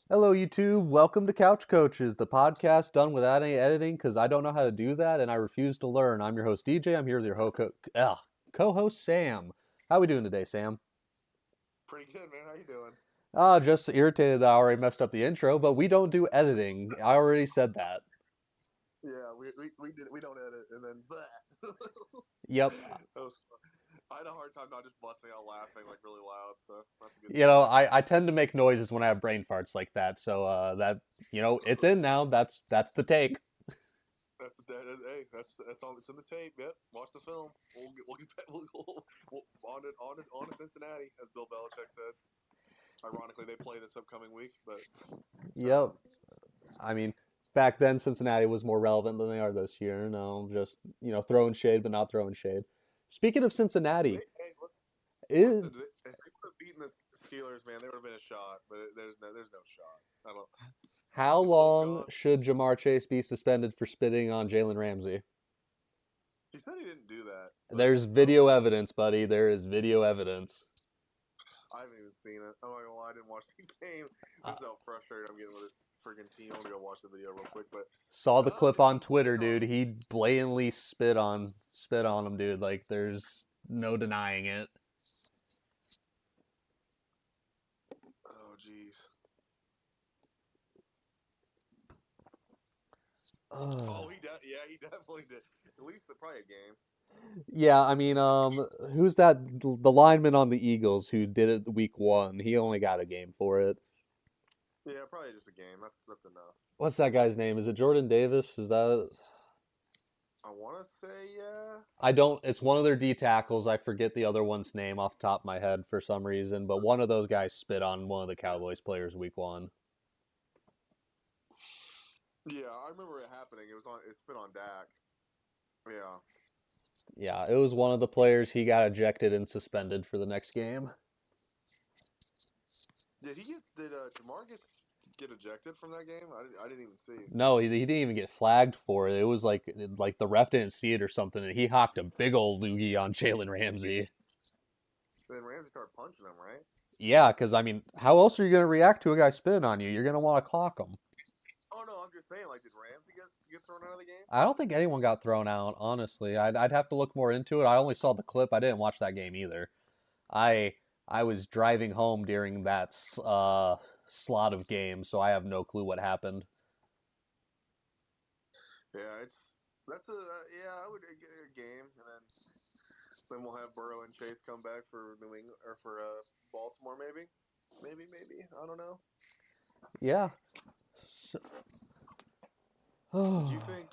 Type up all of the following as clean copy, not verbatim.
Hello, YouTube. Welcome to Couch Coaches, the podcast done without any editing because I don't know how to do that and I refuse to learn. I'm your host, DJ. I'm here with your co-host, Sam. How we doing today, Sam? Pretty good, man. How you doing? Just irritated that I already messed up the intro, but we don't do editing. I already said that. Yeah, we don't edit, and then that. Yep. That was fun. I had a hard time not just busting out laughing like really loud, so that's a good You know, sign. I tend to make noises when I have brain farts like that, so it's in now. That's the take. Hey, that's all. It's in the tape. Yep. Watch the film. We'll get back. We'll on to Cincinnati, as Bill Belichick said. Ironically, they play this upcoming week, but Yep. I mean, back then Cincinnati was more relevant than they are this year. No, just throwing shade, but not throwing shade. Speaking of Cincinnati, hey, is listen. If they would have beaten the Steelers, man, there would have been a shot. But there's no shot. I don't. how It's both long gone. should Jamar Chase be suspended for spitting on Jalen Ramsey? He said he didn't do that, but There's I don't video know. evidence, buddy. There is video evidence. I haven't even seen it. I'm not gonna lie, I didn't watch the game. Uh, This is how frustrated I'm getting with this freaking team. I'm gonna go watch the video real quick, but saw the clip if on he Twitter, spit dude. on him, He blatantly spit on him, dude. Like there's no denying it. oh jeez. Oh, yeah, he definitely did. At least probably a game. Yeah, I mean, who's that? The lineman on the Eagles who did it week one. He only got a game for it. Yeah, probably just a game. That's enough. What's that guy's name? Is it Jordan Davis? Is that? I want to say yeah. I don't. It's one of their D tackles. I forget the other one's name off the top of my head for some reason, but one of those guys spit on one of the Cowboys players week one. Yeah, I remember it happening. It spit on Dak. Yeah. Yeah, it was one of the players. He got ejected and suspended for the next game. Did Jamar get ejected from that game? I didn't even see. No, he didn't even get flagged for it. It was like the ref didn't see it or something, and he hocked a big old loogie on Jalen Ramsey. Then Ramsey started punching him, right? Yeah, because I mean, how else are you gonna react to a guy spitting on you? You're gonna want to clock him. Oh no, I'm just saying. Like, did Ramsey get thrown out of the game? I don't think anyone got thrown out. Honestly, I'd have to look more into it. I only saw the clip. I didn't watch that game either. I I was driving home during that slot of games, so I have no clue what happened. Yeah, that's a yeah. I would get a game, and then we'll have Burrow and Chase come back for New England or for Baltimore, maybe. I don't know. Yeah. So, Do you think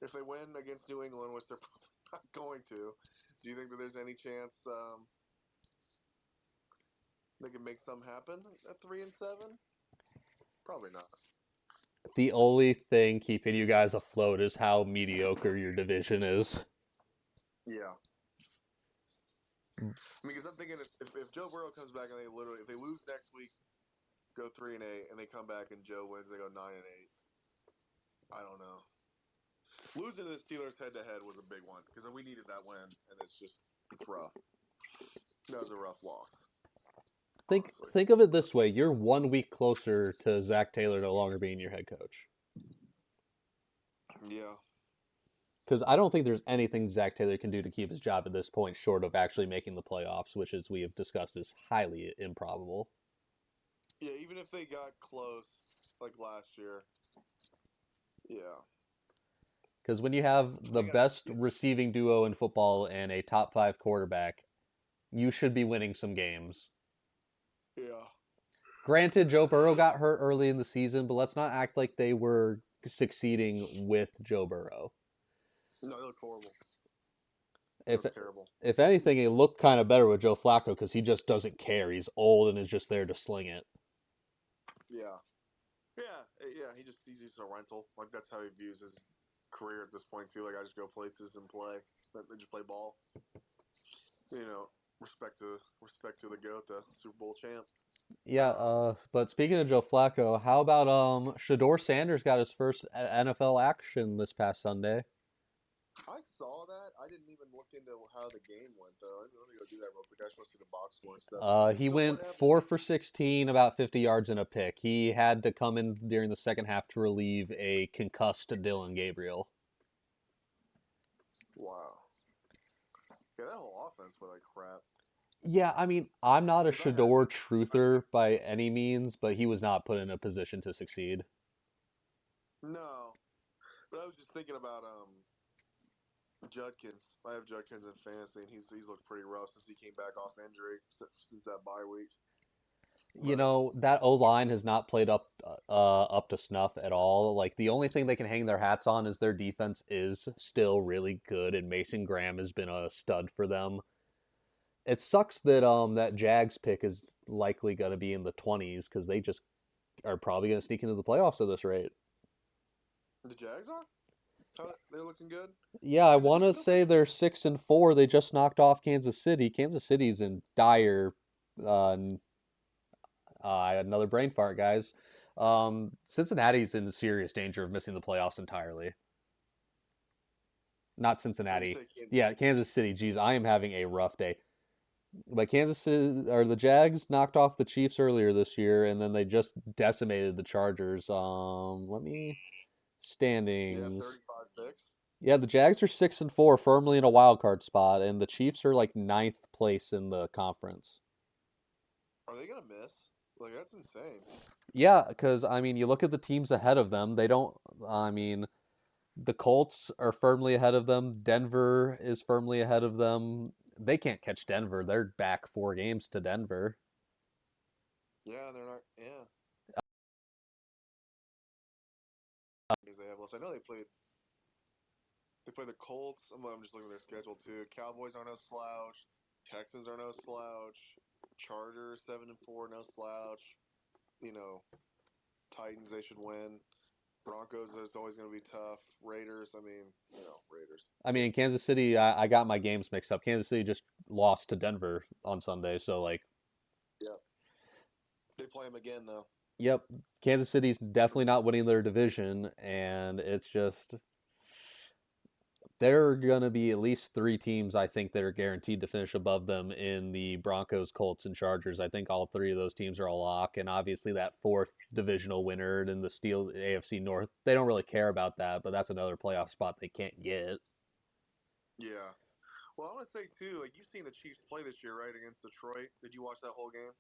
if they win against New England, which they're probably not going to, do you think that there's any chance they can make something happen at 3-7? Probably not. the only thing keeping you guys afloat is how mediocre your division is. Yeah, I mean, because I'm thinking if Joe Burrow comes back and if they lose next week, go 3-8, and they come back and Joe wins, they go 9-8. I don't know. Losing to the Steelers head to head was a big one because we needed that win, and it's rough. That was a rough loss, Think honestly. think of it this way: you're 1 week closer to Zach Taylor no longer being your head coach. Yeah, Because I don't think there's anything Zach Taylor can do to keep his job at this point, short of actually making the playoffs, which, as we have discussed, is highly improbable. yeah. Even if they got close, like last year, yeah, Because when you have the they got. best receiving duo in football and a top five quarterback, you should be winning some games. Yeah, Granted, Joe Burrow got hurt early in the season, but let's not act like they were succeeding with Joe Burrow. no, they look horrible. They If look terrible. if anything, it looked kind of better with Joe Flacco because he just doesn't care. He's old and is just there to sling it. Yeah, yeah. He's just a rental. Like that's how he views his career at this point too. Like I just go places and play. They just play ball. You know, respect to the goat, the Super Bowl champ. Yeah, Um, but speaking of Joe Flacco, how about Shador Sanders got his first NFL action this past Sunday? I saw that. I didn't even look into how the game went though. Let me go do that real quick. I just want to see the box score and stuff. He So what went happened? 4 for 16, about 50 yards and a pick. He had to come in during the second half to relieve a concussed Dylan Gabriel. Wow. Yeah, that whole offense was like crap. Yeah, I mean, I'm not a Because I had Shador truther by any means, but he was not put in a position to succeed. no, but I was just thinking about Judkins. I have Judkins in fantasy, and he's looked pretty rough since he came back off injury since that bye week. You But know, that O line has not played up to snuff at all. Like the only thing they can hang their hats on is their defense is still really good, and Mason Graham has been a stud for them. It sucks that that Jags pick is likely going to be in the 20s because they just are probably going to sneak into the playoffs at this rate. the Jags are? They're looking good. Yeah, I Because if want you to still put say they're 6-4. They just knocked off Kansas City. Kansas City's in dire. Uh, Another brain fart, guys. Cincinnati's in serious danger of missing the playoffs entirely. Not when you Cincinnati. say Kansas Yeah, City, Kansas City. Geez, I am having a rough day. But Kansas City or the Jags knocked off the Chiefs earlier this year, and then they just decimated the Chargers. Let me yeah, standings. 35-6. Yeah, the Jags are 6-4, firmly in a wild card spot, and the Chiefs are like ninth place in the conference. Are they gonna miss? Like that's insane. Yeah, because I mean, you look at the teams ahead of them. They don't. I mean, the Colts are firmly ahead of them. Denver is firmly ahead of them. They can't catch Denver. They're back 4 games to Denver. Yeah, they're not. Yeah, games they have left. I know they played. They play the Colts. I'm just looking at their schedule too. Cowboys are no slouch. Texans are no slouch. Chargers 7-4, no slouch. You know, Titans they should win. Broncos is always going to be tough. Raiders, I mean, Raiders. I mean, Kansas City, I got my games mixed up. Kansas City just lost to Denver on Sunday, so like, Yep. They play them again though. yep, Kansas City's definitely not winning their division, and it's just there are gonna be at least 3 teams I think that are guaranteed to finish above them in the Broncos, Colts, and Chargers. I think all 3 of those teams are a lock, and obviously that fourth divisional winner in the Steel AFC North, they don't really care about that, but that's another playoff spot they can't get. Yeah. Well, I want to say too, like you've seen the Chiefs play this year, right, against Detroit. Did you watch that whole game?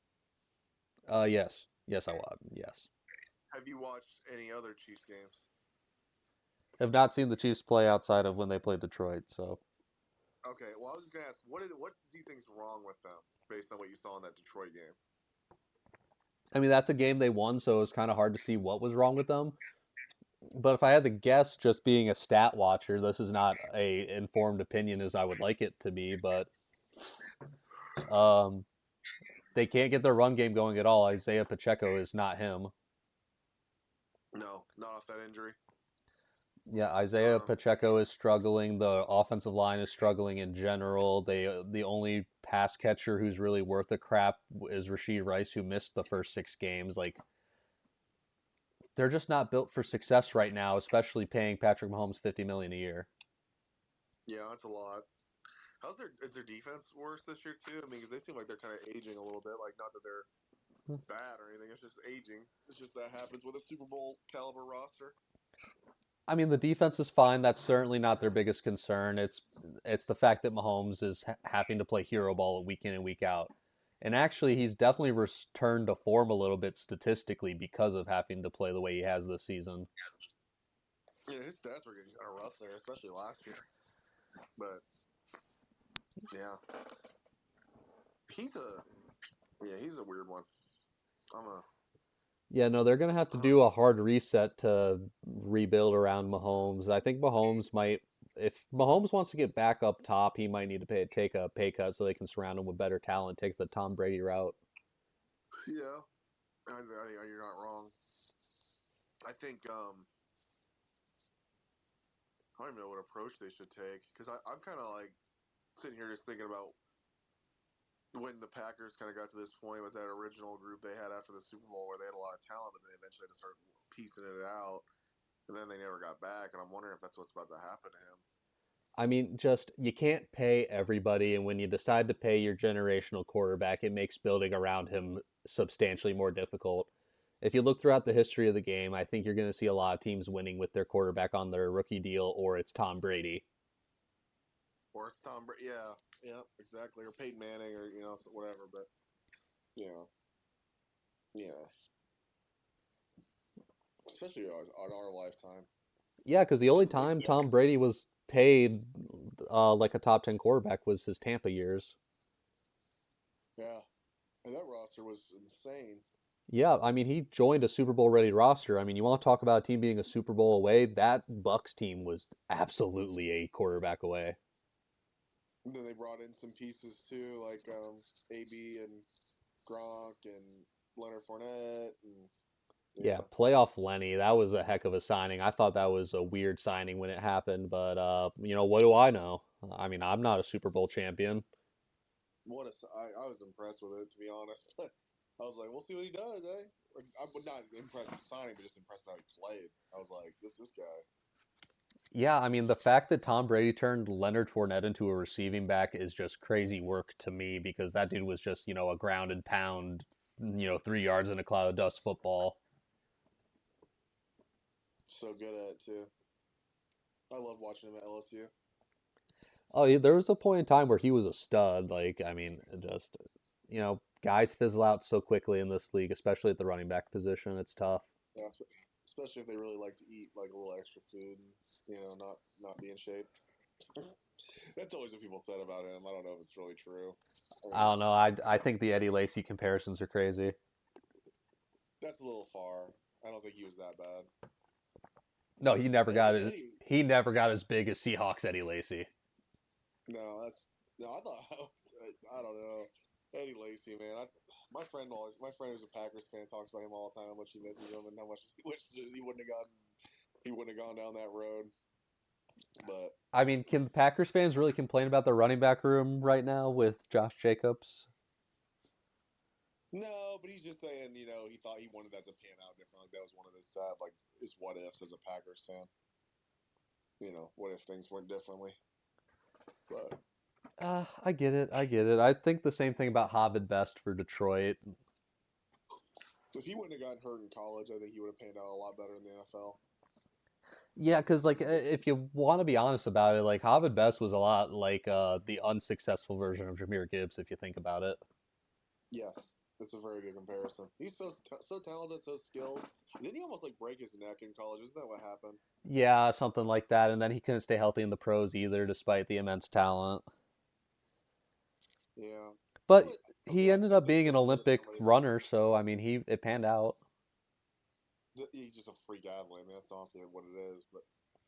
Yes, yes, I will. Yes, Have you watched any other Chiefs games? have not seen the Chiefs play outside of when they played Detroit, so. Okay. Well, I was just gonna ask, what do you think's wrong with them based on what you saw in that Detroit game? I mean, that's a game they won, so it's kind of hard to see what was wrong with them. But if I had to guess, just being a stat watcher, this is not a informed opinion as I would like it to be, but um, they can't get their run game going at all. Isaiah Pacheco is not him. No, not off that injury. Yeah, Isaiah Um, Pacheco is struggling. The offensive line is struggling in general. The only pass catcher who's really worth a crap is Rashid Rice, who missed the first 6 games. Like they're just not built for success right now, especially paying Patrick Mahomes 50 million a year. yeah, that's a lot. Is their defense worse this year too? I mean, because they seem like they're kind of aging a little bit. Like, not that they're bad or anything. It's just aging. It's just that happens with a Super Bowl caliber roster. I mean, the defense is fine. That's certainly not their biggest concern. It's the fact that Mahomes is having to play hero ball week in and week out. And actually, he's definitely returned to form a little bit statistically because of having to play the way he has this season. Yeah, his stats were getting kind of rough there, especially last year. But yeah, he's a he's a weird one. I'm a Yeah, no, they're going to have to do a hard reset to rebuild around Mahomes. I think Mahomes might, if Mahomes wants to get back up top, he might need to take a pay cut so they can surround him with better talent, take the Tom Brady route. yeah. You're not wrong. I think I don't even know what approach they should take because I'm kind of like sitting here just thinking about when the Packers kind of got to this point with that original group they had after the Super Bowl where they had a lot of talent, but they eventually had to start piecing it out, and then they never got back. And I'm wondering if that's what's about to happen to him. I mean, just you can't pay everybody, and when you decide to pay your generational quarterback, it makes building around him substantially more difficult. If you look throughout the history of the game, I think you're going to see a lot of teams winning with their quarterback on their rookie deal, or it's Tom Brady. Or it's Tom Brady. Yeah, yeah, exactly. Or Peyton Manning, or whatever. But yeah, yeah, especially on our lifetime. Yeah, because the only Like time Joe. Tom Brady was paid like a top 10 quarterback was his Tampa years. Yeah, and that roster was insane. Yeah, I mean, he joined a Super Bowl ready roster. I mean, you want to talk about a team being a Super Bowl away? That Bucks team was absolutely a quarterback away. And then they brought in some pieces too, like AB and Gronk and Leonard Fournette, and Yeah, yeah, playoff Lenny, that was a heck of a signing. I thought that was a weird signing when it happened, but what do I know? I mean, I'm not a Super Bowl champion. I was impressed with it, to be honest. But I was like, we'll see what he does, eh? Like, I was not impressed with the signing, but just impressed how he played. I was like, this guy. Yeah, I mean, the fact that Tom Brady turned Leonard Fournette into a receiving back is just crazy work to me because that dude was just, a ground and pound, 3 yards in a cloud of dust football. So good at it too. I love watching him at LSU. Oh, yeah, there was a point in time where he was a stud. Like, I mean, just, guys fizzle out so quickly in this league, especially at the running back position. It's tough. Yeah, especially if they really like to eat like a little extra food and not be in shape. That's always what people said about him. I don't know if it's really true. I I mean, don't know. I think the Eddie Lacy comparisons are crazy. that's a little far. I don't think he was that bad. No, Eddie, he never got as big as Seahawks Eddie Lacy. no, that's no. I thought I don't know. Eddie Lacy, man. My friend who's a Packers fan talks about him all the time, how much he misses him and how much he wishes he wouldn't have gone down that road. But I mean, can the Packers fans really complain about the running back room right now with Josh Jacobs? no, but he's just saying, he thought he wanted that to pan out different. Like that was one of his like his what ifs as a Packers fan. What if things went differently? But I get it. I get it. I think the same thing about Hobbit Best for Detroit. if he wouldn't have gotten hurt in college, I think he would have panned out a lot better in the NFL. Yeah, because like if you want to be honest about it, like Hobbit Best was a lot like the unsuccessful version of Jameer Gibbs, if you think about it. Yes, that's a very good comparison. He's so talented, so skilled. Didn't he almost like break his neck in college? Isn't that what happened? Yeah, something like that. And then he couldn't stay healthy in the pros either, despite the immense talent. Yeah. But But okay, he ended I up think being an Dak Olympic somebody. runner, so I mean, it panned out. He's just a freak athlete. I mean, that's honestly what it is. But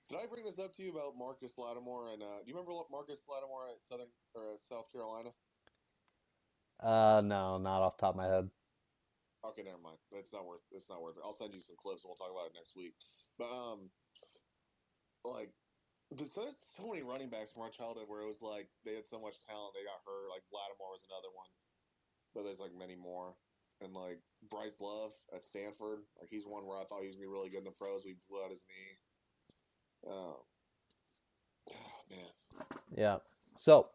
did I bring this up to you about Marcus Lattimore? And do you remember Marcus Lattimore at South Carolina? No, not off the top of my head. Okay, never mind. It's not worth. It's not worth it. I'll send you some clips and we'll talk about it next week. But like there's so many running backs from our childhood where it was like they had so much talent they got hurt. Like Lattimore was another one, but there's like many more. And like Bryce Love at Stanford, like he's one where I thought he was gonna be really good in the pros. We blew out his knee. Um, oh, man, Yeah. So,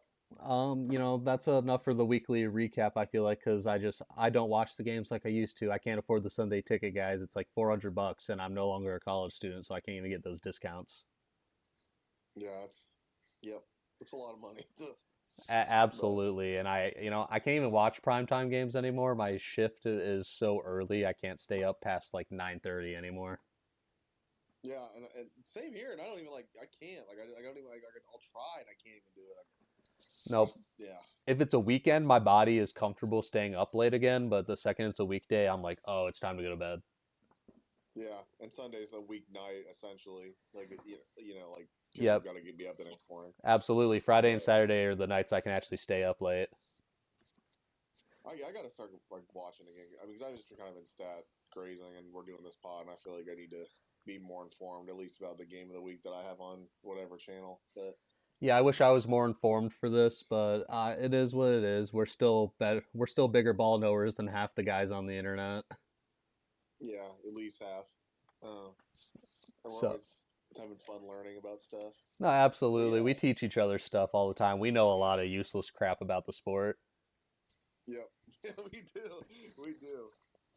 that's enough for the weekly recap. I feel like because I don't watch the games like I used to. I can't afford the Sunday ticket, guys. It's like $400, and I'm no longer a college student, so I can't even get those discounts. yeah, yep, it's a lot of money. But Absolutely, and I can't even watch primetime games anymore. My shift is so early. I can't stay up past like 9:30 anymore. yeah, and same here. And I don't even like. I can't. Like I don't even. Like, I'll try, and I can't even do it. Like, Nope. yeah, If it's a weekend, my body is comfortable staying up late again, but the second it's a weekday, I'm like, oh, it's time to go to bed. yeah. And Sunday's a weeknight essentially. Like like because you Yep, got to be up the next morning. absolutely. Friday and But Saturday are the nights I can actually stay up late. I got to start like watching again. I mean, because I've just been kind of in stat grazing, and we're doing this pod, and I feel like I need to be more informed, at least about the game of the week that I have on whatever channel. But Yeah, I wish I was more informed for this, but it is what it is. We're still better. We're still bigger ball knowers than half the guys on the internet. yeah, at least half. And we're So always having fun learning about stuff. No, But absolutely. yeah, We teach each other stuff all the time. We know a lot of useless crap about the sport. yep, yeah, we do, we do.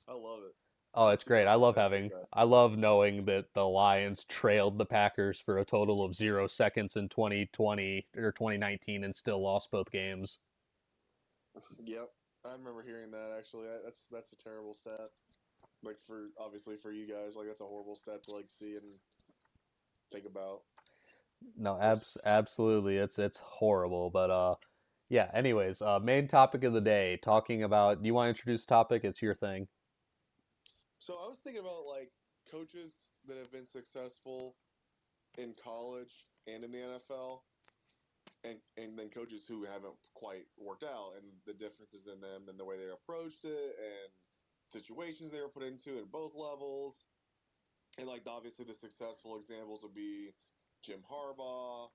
I love it. Oh, it's great. I love 2010 made having, that. I love knowing that the Lions trailed the Packers for a total of 0 seconds in 2020 or 2019 and still lost both games. Yep, I remember hearing that actually. That's a terrible stat. Like for obviously for you guys, like that's a horrible stat to like see and think about. No, Ugh. absolutely. It's horrible, but yeah, anyways, main topic of the day, talking about, do you want to introduce the topic? It's your thing. So I was thinking about like coaches that have been successful in college and in the NFL, and then coaches who haven't quite worked out, and the differences in them and the way they approached it, and situations they were put into at both levels. And like obviously the successful examples would be Jim Harbaugh,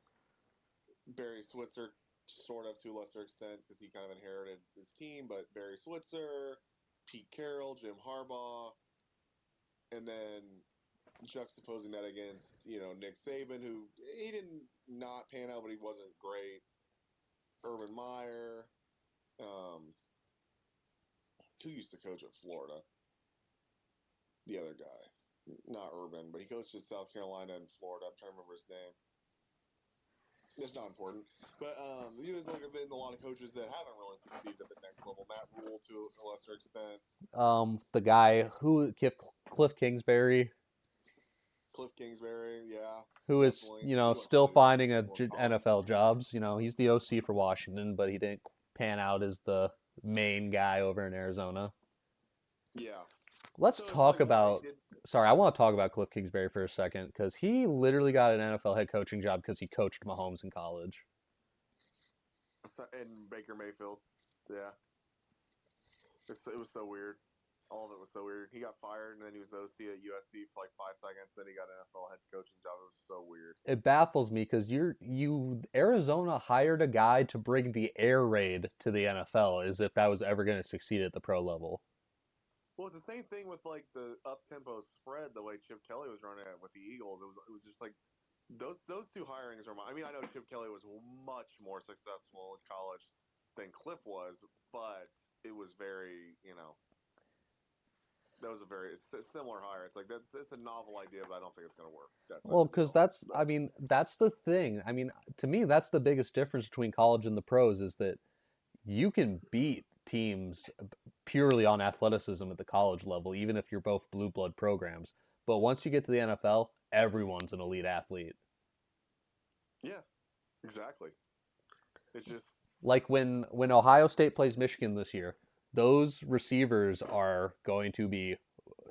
Barry Switzer, sort of to a lesser extent because he kind of inherited his team, but Barry Switzer, Pete Carroll, Jim Harbaugh, and then juxtaposing that against Nick Saban, who he didn't not pan out, but he wasn't great. Urban Meyer, um, who used to coach at Florida, the other guy, not Urban, but he coached at South Carolina and Florida. I'm trying to remember his name. It's not important, but there's like been a lot of coaches that haven't really succeeded at the next level. Matt Rule to a lesser extent, The guy who Cliff Kingsbury, Cliff Kingsbury, yeah, who is, definitely. you He know, went still really finding successful in college. NFL jobs. You know, he's the OC for Washington, but he didn't pan out as the main guy over in Arizona. Yeah. Let's So it's talk like why he about. did. Sorry, I want to talk about Cliff Kingsbury for a second because he literally got an NFL head coaching job because he coached Mahomes in college. And Baker Mayfield. Yeah, it was so weird. All of it was so weird. He got fired, and then he was the OC at USC for like 5 seconds. Then he got an NFL head coaching job. It was so weird. It baffles me because Arizona hired a guy to bring the air raid to the NFL as if that was ever going to succeed at the pro level. Well, it's the same thing with like the up tempo spread. The way Chip Kelly was running it with the Eagles, it was just like those two hirings are. I mean, I know Chip Kelly was much more successful in college than Cliff was, but it was very that was a very similar hire. It's like it's a novel idea, but I don't think it's going to work. That type Well, of because deal. I That's mean, that's the thing. I mean, to me, that's the biggest difference between college and the pros is that you can beat teams purely on athleticism at the college level, even if you're both blue blood programs. But once you get to the NFL, everyone's an elite athlete. yeah, exactly. It's just Like when Ohio State plays Michigan this year, those receivers are going to be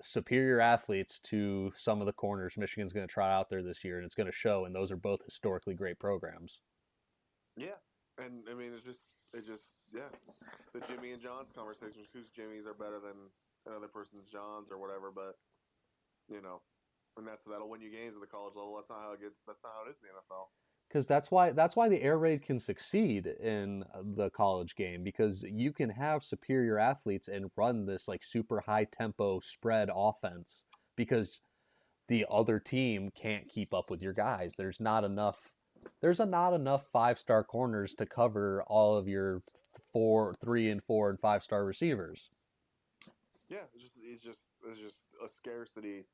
superior athletes to some of the corners Michigan's going to try out there this year, and it's going to show. And those are both historically great programs. yeah, and I mean it just yeah, the Jimmy and John's conversation. Whose Jimmys are better than another person's Johns or whatever, but you know, and that'll win you games at the college level. That's not how it gets. That's not how it is in the NFL. Because that's why the air raid can succeed in the college game because you can have superior athletes and run this like super high tempo spread offense because the other team can't keep up with your guys. Not enough 5-star corners to cover all of your 3 and 4 and 5-star receivers. Yeah, it's just a scarcity.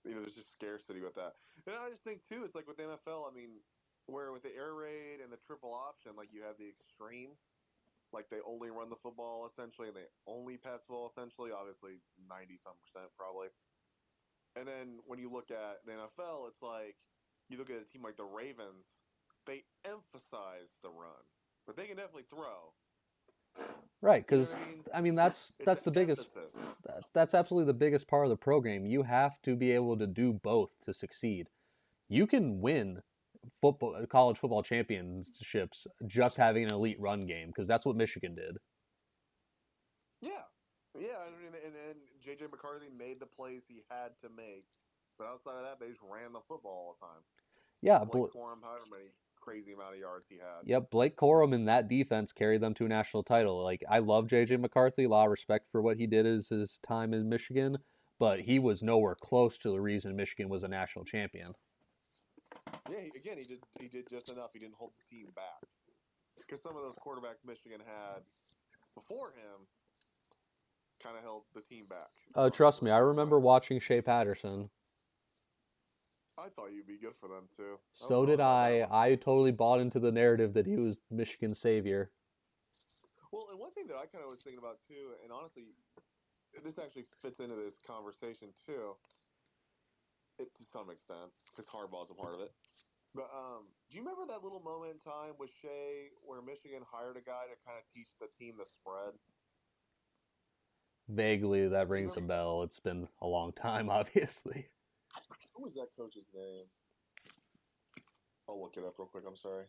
There's just scarcity with that, and I just think too, it's like with the NFL. I mean, where with the air raid and the triple option, like you have the extremes. Like they only run the football essentially, and they only pass the ball essentially. Obviously, 90 some percent probably. And then when you look at the NFL, it's like you look at a team like the Ravens, they emphasize the run, but they can definitely throw. Right, You know what because I mean? I mean It's that's an the biggest emphasis. that's absolutely the biggest part of the program. You have to be able to do both to succeed. You can win college football championships just having an elite run game because that's what Michigan did. Yeah, yeah. I mean, and JJ McCarthy made the plays he had to make, but outside of that, they just ran the football all the time. Yeah, Blake Corum, however many crazy amount of yards he had. yep, Blake Corum in that defense carried them to a national title. Like I love JJ McCarthy, a lot of respect for what he did as his time in Michigan, but he was nowhere close to the reason Michigan was a national champion. Yeah, he did just enough. He didn't hold the team back because some of those quarterbacks Michigan had before him kind of held the team back, Trust me, honestly. I But remember watching Shea Patterson. I thought you'd be good for them too. I was So did wrong about that I. one. I totally bought into the narrative that he was Michigan's savior. Well, and one thing that I kind of was thinking about too, and honestly, this actually fits into this conversation too, to some extent, because Harbaugh's a part of it. But do you remember that little moment in time with Shea where Michigan hired a guy to kind of teach the team the spread? Vaguely, that Do you rings a remember bell. It's been a long time, obviously. who was that coach's name? I'll look it up real quick. I'm sorry.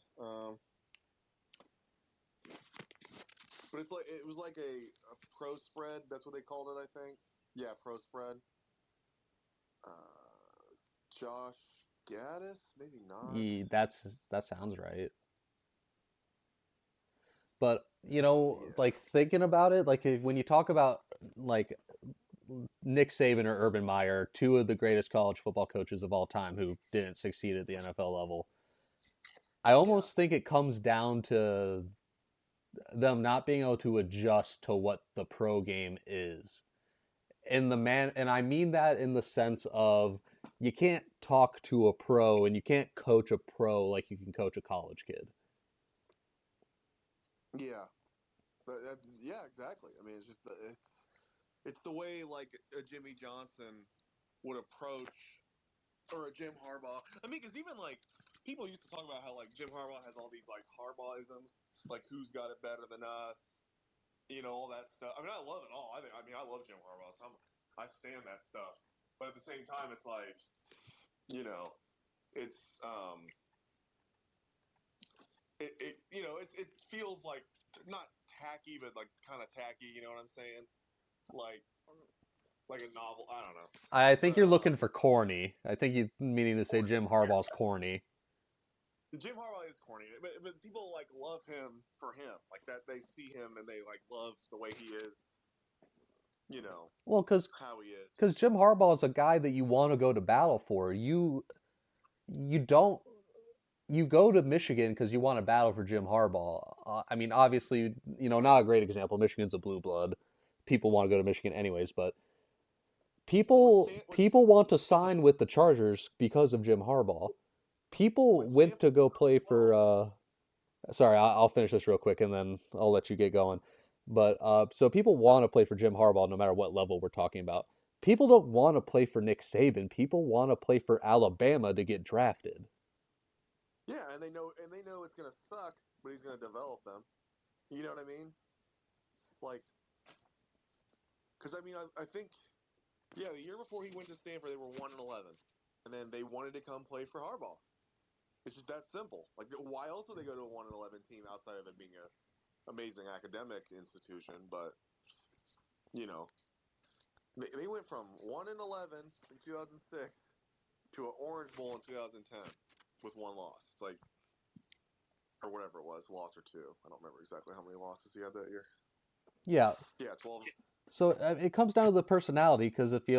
But it's like it was like a pro spread. That's what they called it, I think. Yeah, pro spread. Josh Gaddis, maybe not. That sounds right. But Yeah, like thinking about it, like when you talk about like Nick Saban or Urban Meyer, two of the greatest college football coaches of all time who didn't succeed at the NFL level, I yeah, almost think it comes down to them not being able to adjust to what the pro game is. And I mean that in the sense of you can't talk to a pro and you can't coach a pro like you can coach a college kid. yeah. But yeah, exactly. I mean, it's just it's the way like a Jimmy Johnson would approach or a Jim Harbaugh. I mean, because even like people used to talk about how like Jim Harbaugh has all these like Harbaughisms, like who's got it better than us, all that stuff. I mean, I love it all. I mean, I love Jim Harbaugh. So I stand that stuff. But at the same time, it's like, you know, it's it feels not tacky, but like kind of tacky. You know what I'm saying? Like like a novel. I don't know. I think But you're looking for corny. I think you meaning to say corny. Jim Harbaugh's corny. Jim Harbaugh is corny, but people like love him for him. Like that, they see him and they like love the way he is. You know Well, how he is. because Jim Harbaugh is a guy that you want to go to battle for. You don't you go to Michigan because you want to battle for Jim Harbaugh. I mean, obviously, not a great example. Michigan's a blue blood. People want to go to Michigan anyways, but Well, people want to sign with the Chargers because of Jim Harbaugh. People when went to Stanford go play well, for. Sorry, I'll finish this real quick and then I'll let you get going. But so people want to play for Jim Harbaugh no matter what level we're talking about. People don't want to play for Nick Saban. People want to play for Alabama to get drafted. yeah, and they know it's gonna suck, but he's gonna develop them. You know what I mean? Like, because I mean, I think yeah, the year before he went to Stanford, they were 1-11, and then they wanted to come play for Harbaugh. It's just that simple. Like, why else would they go to a 1-11 team outside of it being a amazing academic institution? But you know, they went from 1-11 in 2006 to an Orange Bowl in 2010 with one loss. It's like, or whatever it was, loss or two. I don't remember exactly how many losses he had that year. Yeah, Yeah, 12. so it comes down to the personality because if you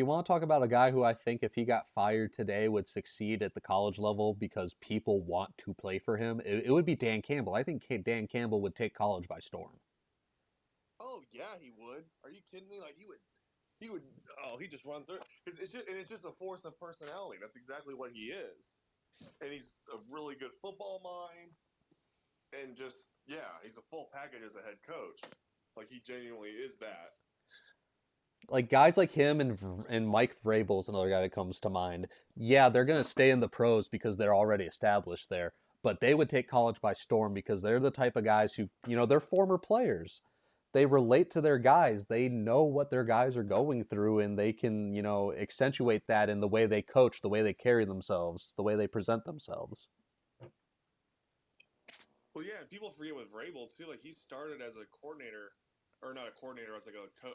want to talk about a guy who I think if he got fired today would succeed at the college level because people want to play for him, it would be Dan Campbell. I think Dan Campbell would take college by storm. Oh yeah, he would. Are you kidding me? Like he would. Oh, he just run through. It's just a force of personality. That's exactly what he is. And he's a really good football mind. And just he's a full package as a head coach. Like he genuinely is that. Like guys like him and Mike Vrabel's another guy that comes to mind. Yeah, they're gonna stay in the pros because they're already established there, but they would take college by storm because they're the type of guys who they're former players. They relate to their guys. They know what their guys are going through, and they can accentuate that in the way they coach, the way they carry themselves, the way they present themselves. Well, yeah, and people forget with Vrabel too. Like he started as a coordinator, or not a coordinator, as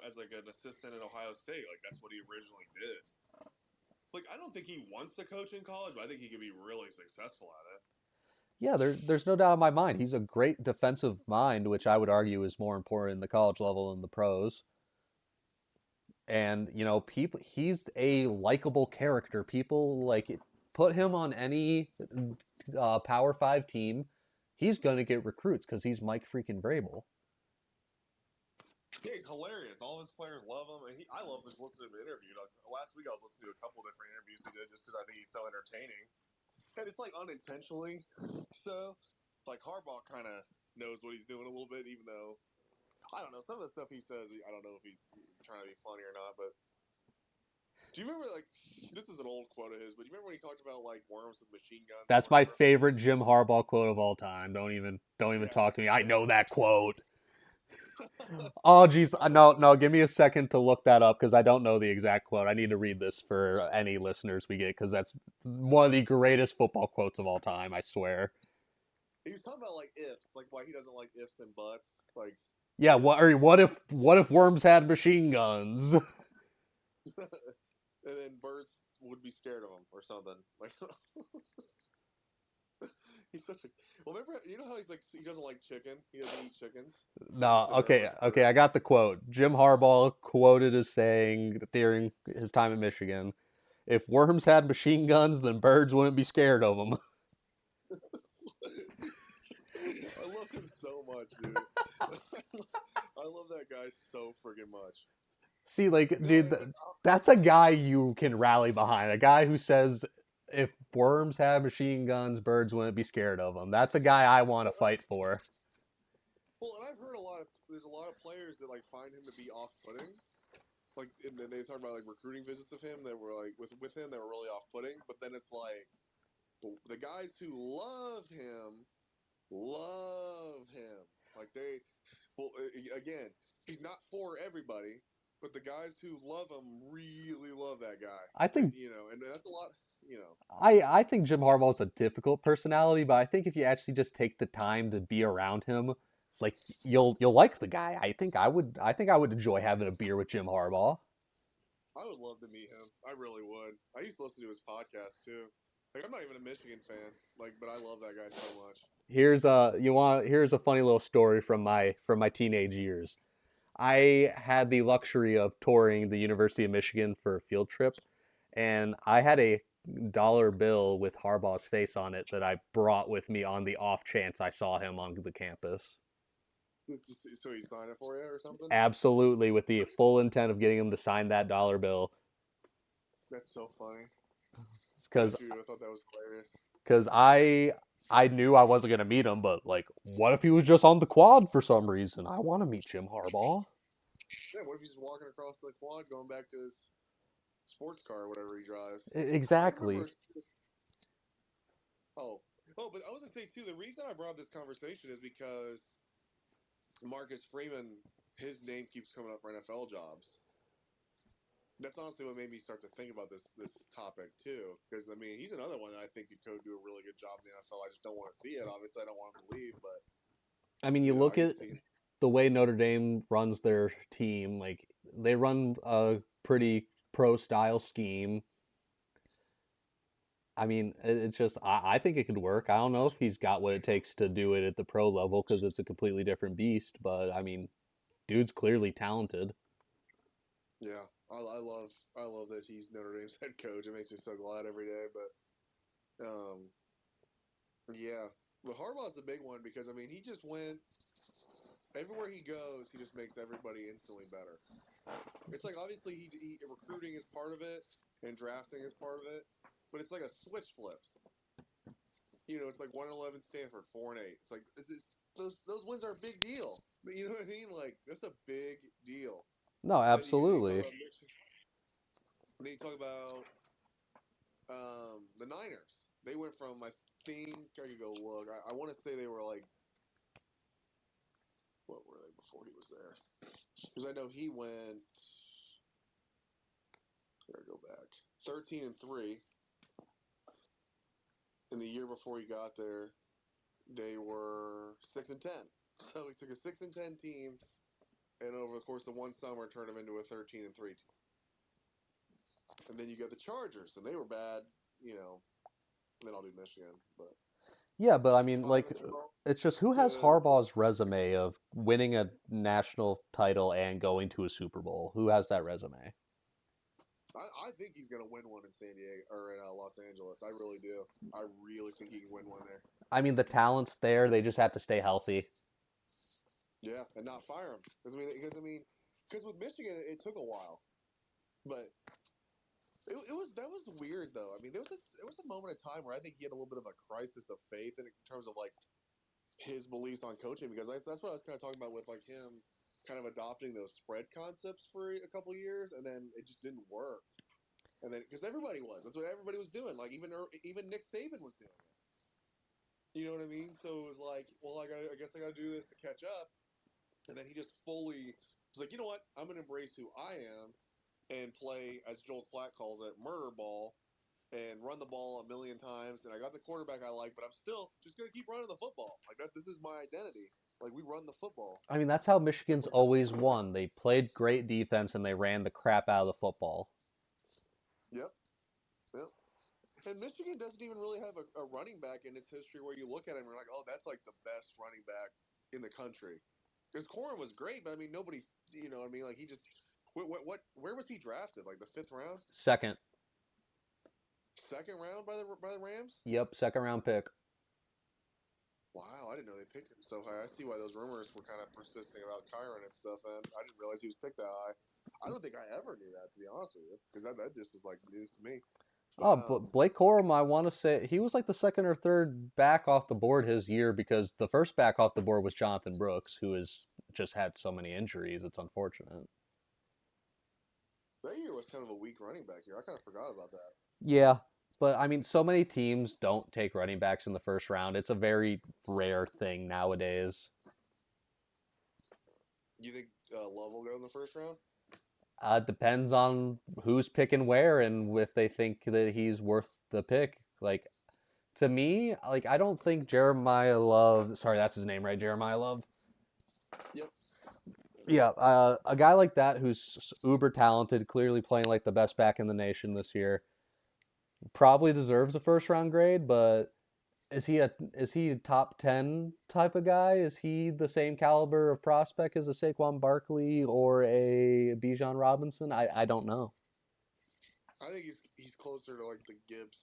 as like an assistant at Ohio State. Like that's what he originally did. Like I don't think he wants to coach in college, but I think he could be really successful at it. Yeah, there's no doubt in my mind. He's a great defensive mind, which I would argue is more important in the college level than the pros. And people, he's a likable character. People put him on any Power 5 team, he's going to get recruits because he's Mike freaking Vrabel. Yeah, he's hilarious. All his players love him, and I love just listening to him interview. Like, last week, I was listening to a couple different interviews he did just because I think he's so entertaining, and it's like unintentionally so. Like Harbaugh kind of knows what he's doing a little bit, even though I don't know some of the stuff he says. I don't know if he's trying to be funny or not, but do you remember, like, this is an old quote of his, but do you remember when he talked about, like, worms with machine guns or That's my whatever? favorite Jim Harbaugh quote of all time. Don't even Yeah. talk to me. I know that quote. Oh, geez. No. Give me a second to look that up because I don't know the exact quote. I need to read this for any listeners we get because that's one of the greatest football quotes of all time. I swear. He was talking about, like, ifs, like, why he doesn't like ifs and buts. Like, Yeah. if, What if worms had machine guns? and then birds would be scared of him or something. Like, he's such a. Well, remember, you know how he's like, he doesn't like chicken? He doesn't eat chickens? He No. said that, Okay. like, Okay. I got the quote. Jim Harbaugh quoted as saying during his time at Michigan, "If worms had machine guns, then birds wouldn't be scared of them." I love him so much, dude. I love that guy so friggin' much. See, like, Yeah, dude, that's a guy you can rally behind. A guy who says, if worms have machine guns, birds wouldn't be scared of them. That's a guy I want to fight for. well, and I've heard there's a lot of players that like find him to be off-putting. Like, and then they talk about like recruiting visits of him that were like with him that were really off-putting. But then it's like the guys who love him. Like well, again, he's not for everybody, but the guys who love him really love that guy. I And think and that's a lot. You know, I think Jim Harbaugh's a difficult personality, but I think if you actually just take the time to be around him, like you'll like the guy. I think I would enjoy having a beer with Jim Harbaugh. I would love to meet him. I really would. I used to listen to his podcast too. Like, I'm not even a Michigan fan, like, but I love that guy so much. Here's a funny little story from my teenage years. I had the luxury of touring the University of Michigan for a field trip, and I had a dollar bill with Harbaugh's face on it that I brought with me on the off chance I saw him on the campus. So he signed it for you or something? Absolutely, with the full intent of getting him to sign that dollar bill, That's so funny. because That's you. I thought that was hilarious. because I knew I wasn't gonna meet him, but like, what if he was just on the quad for some reason? I want to meet Jim Harbaugh. Yeah, what if he's just walking across the quad going back to his sports car or whatever he drives? I Exactly. remember. Oh, but I was gonna say too. The reason I brought up this conversation is because Marcus Freeman, his name keeps coming up for NFL jobs. That's honestly what made me start to think about this topic too. Because I mean, he's another one that I think could do a really good job in the NFL. I just don't want to see it. Obviously, I don't want him to leave, but I mean, you I look can at see. the way Notre Dame runs their team, like they run a pretty pro style scheme. I mean, it's just I think it could work. I don't know if he's got what it takes to do it at the pro level because it's a completely different beast. But I mean, dude's clearly talented. Yeah, I love that he's Notre Dame's head coach. It makes me so glad every day. But yeah, but Harbaugh's a big one because I mean he just went everywhere he goes. He just makes everybody instantly better. It's like obviously recruiting is part of it and drafting is part of it, but it's like a switch flips. It's like 1-11 Stanford, 4-8. It's like those wins are a big deal. You know what I mean? Like that's a big deal. No, And then you talk absolutely. about Michigan. Then you talk about the Niners. They went from I think I could go look. I want to say they were like what were they before he was there? Because I know he went. Gotta go back. 13-3. In the year before he got there, they were 6-10. So he took a 6-10 team, and over the course of one summer, turned them into a 13-3 team. And then you got the Chargers, and they were bad. And then I'll do Michigan, but Yeah, but I mean, five like, and twelve it's just who has to Harbaugh's resume of winning a national title and going to a Super Bowl? Who has that resume? I think he's gonna win one in San Diego or in Los Angeles. I really do. I really think he can win one there. I mean, the talent's there. They just have to stay healthy. Yeah, and not fire him because with Michigan it took a while, but it was that was weird though. I mean, there was a moment in time where I think he had a little bit of a crisis of faith in terms of like his beliefs on coaching because that's what I was kind of talking about with like him kind of adopting those spread concepts for a couple years and then it just didn't work. And then because that's what everybody was doing. Like even Nick Saban was doing it. You know what I mean? So it was like, well, I guess I got to do this to catch up. And then he just fully was like, you know what? I'm going to embrace who I am and play, as Joel Klatt calls it, murder ball and run the ball a million times. And I got the quarterback I like, but I'm still just going to keep running the football. Like that, this is my identity. Like we run the football. I mean, that's how Michigan's always won. They played great defense and they ran the crap out of the football. Yep. Yep. And Michigan doesn't even really have a running back in its history where you look at him and you're like, oh, that's like the best running back in the country. Because Corum was great, but I mean, nobody, you know what I mean? Like he just, where was he drafted? Like the fifth round? Second. Second round by the Rams? Yep, second round pick. Wow, I didn't know they picked him so high. I see why those rumors were kind of persisting about Kyron and stuff, and I didn't realize he was picked that high. I don't think I ever knew that, to be honest with you, because that just is like news to me. But Oh, but Blake Corum, I want to say he was like the second or third back off the board his year because the first back off the board was Jonathan Brooks, who has just had so many injuries. It's unfortunate. that year was kind of a weak running back year. I kind of forgot about that. Yeah, but I mean, so many teams don't take running backs in the first round. It's a very rare thing nowadays. You think Love will go in the first round? Depends on who's picking where and if they think that he's worth the pick. Like to me, like I don't think Jeremiah Love. Sorry, that's his name, right? Jeremiah Love. Yep. Yeah, a guy like that who's uber talented, clearly playing like the best back in the nation this year, probably deserves a first round grade. But is he a top 10 type of guy? Is he the same caliber of prospect as a Saquon Barkley or a Bijan Robinson? I don't know. I think he's closer to like the Gibbs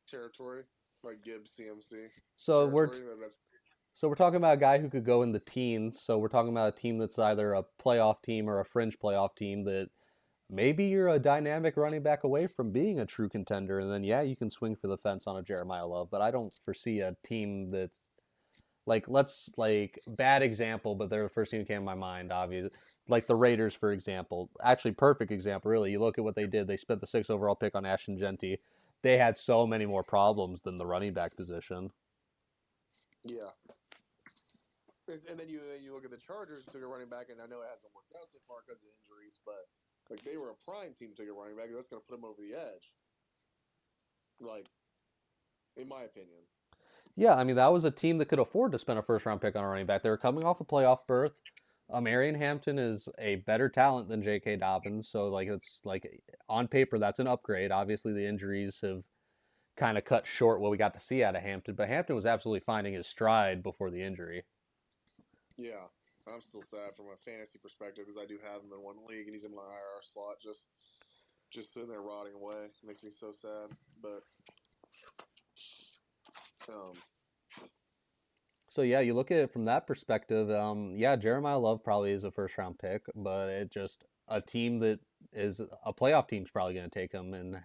territory, like Gibbs CMC So we're territory. That's So we're talking about a guy who could go in the teens. So we're talking about a team that's either a playoff team or a fringe playoff team that maybe you're a dynamic running back away from being a true contender. And then, yeah, you can swing for the fence on a Jeremiah Love. But I don't foresee a team that's like bad example, but they're the first team that came to my mind, obviously. Like the Raiders, for example. Actually, perfect example, really. You look at what they did. They spent the sixth overall pick on Ashton Genty. They had so many more problems than the running back position. yeah. And then you look at the Chargers took a running back, and I know it hasn't worked out so far because of injuries, but like they were a prime team to take a running back. That's going to put them over the edge. Like, in my opinion. Yeah, I mean that was a team that could afford to spend a first round pick on a running back. They were coming off a playoff berth. Marion Hampton is a better talent than J.K. Dobbins, so like it's like on paper that's an upgrade. Obviously, the injuries have kind of cut short what we got to see out of Hampton, but Hampton was absolutely finding his stride before the injury. Yeah, I'm still sad from a fantasy perspective because I do have him in one league and he's in my IR slot, just sitting there rotting away. It makes me so sad. But um, So yeah, you look at it from that perspective. Yeah, Jeremiah Love probably is a first round pick, but it just a team that is a playoff team's probably going to take him and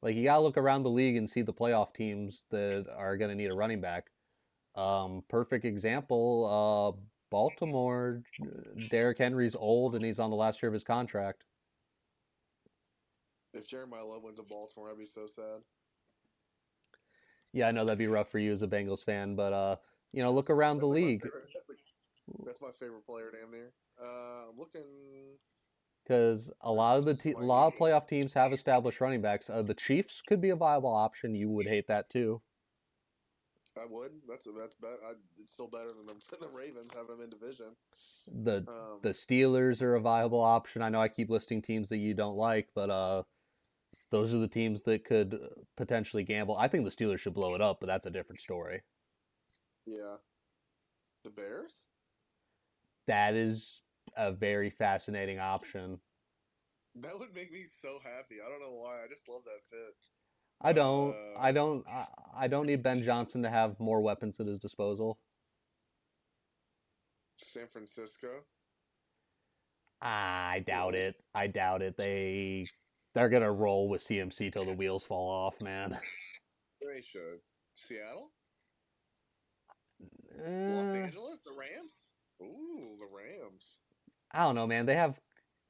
like you gotta look around the league and see the playoff teams that are gonna need a running back. Perfect example, Baltimore. Derrick Henry's old and he's on the last year of his contract. if Jeremiah Love wins a Baltimore, I'd be so sad. Yeah, I know that'd be rough for you as a Bengals fan, but look around the That's like my league favorite. That's my favorite player, damn near. I'm looking. because a lot of playoff teams have established running backs. The Chiefs could be a viable option. You would hate that too. I would. That's better. It's still better than the Ravens having them in division. The Um, the Steelers are a viable option. I know I keep listing teams that you don't like, but those are the teams that could potentially gamble. I think the Steelers should blow it up, but that's a different story. yeah, the Bears. That is a very fascinating option. That would make me so happy. I don't know why. I just love that fit. I don't. I don't need Ben Johnson to have more weapons at his disposal. San Francisco. I doubt Really? it. I doubt it. They're gonna roll with CMC till the wheels fall off, man. They should. Seattle? Los Eh, Angeles? The Rams? Ooh, the Rams. I don't know, man. They have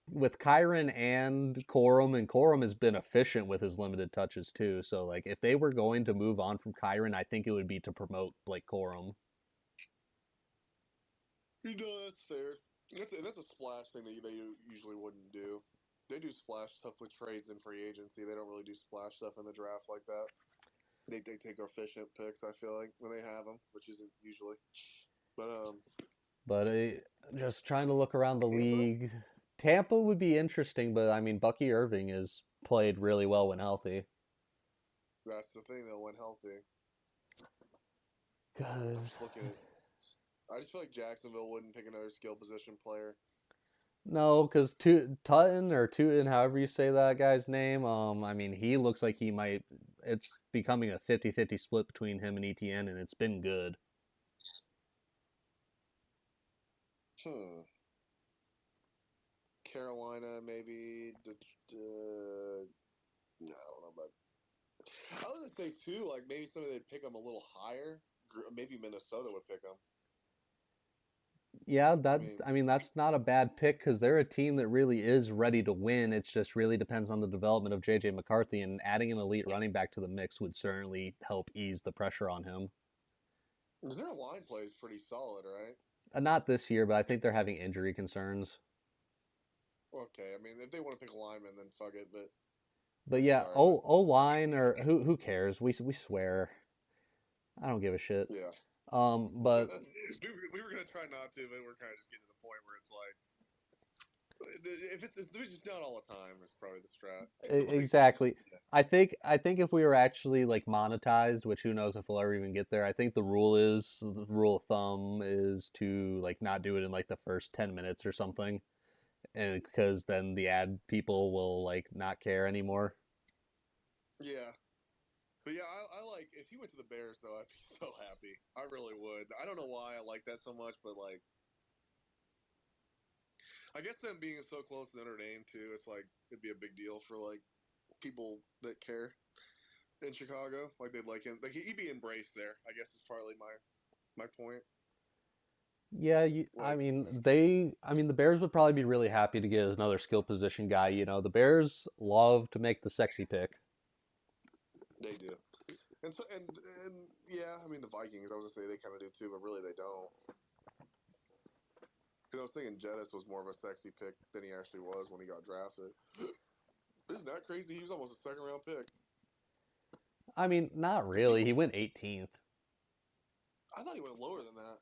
with Kyron and Corum has been efficient with his limited touches too. So like, if they were going to move on from Kyron, I think it would be to promote Blake Corum. No, that's fair. That's a splash thing that they usually wouldn't do. They do splash stuff with trades and free agency. They don't really do splash stuff in the draft like that. They take efficient picks. I feel like when they have them, which isn't usually. But But just trying to look around the Tampa. league, Tampa would be interesting. But I mean, Bucky Irving has played really well when healthy. That's the thing though. When healthy, I'm Cause just looking at. I just feel like Jacksonville wouldn't pick another skill position player. no, because Tutton or Tootin, however you say that guy's name, I mean, he looks like he might. It's becoming a 50-50 split between him and ETN, and it's been good. Hmm. Carolina, maybe. No, I don't know about. I was gonna say too, like maybe somebody they'd pick them a little higher. Maybe Minnesota would pick them. Yeah, I that mean, I mean that's not a bad pick because they're a team that really is ready to win. It's just really depends on the development of JJ McCarthy, and adding an elite running back to the mix would certainly help ease the pressure on him. their line play is pretty solid, right? Not this year, but I think they're having injury concerns. Okay, I mean, if they want to pick a lineman, then fuck it. But But I'm yeah, sorry, O line or who cares? We swear. I don't give a shit. yeah. But We were gonna try not to, but we're kind of just getting to the point where it's like, if it's just not all the time, it's probably the strat. Like, exactly. I think if we were actually like monetized, which who knows if we'll ever even get there, I think the rule of thumb is to like not do it in like the first 10 minutes or something. And because then the ad people will like not care anymore. yeah, but yeah, I like if he went to the Bears though, I'd be so happy. I really would. I don't know why I like that so much, but like, I guess them being so close to Notre Dame too, it's like it'd be a big deal for like people that care in Chicago. Like they'd like him. Like he'd be embraced there. I guess is partly my point. Yeah, Like I mean the Bears would probably be really happy to get another skill position guy, you know. The Bears love to make the sexy pick. they do. And so and yeah, I mean the Vikings. I was gonna say they kind of do too, but really they don't. Because I was thinking Jettis was more of a sexy pick than he actually was when he got drafted. Isn't that crazy? He was almost a second round pick. I mean, not Because really. people, He went 18th. I thought he went lower than that.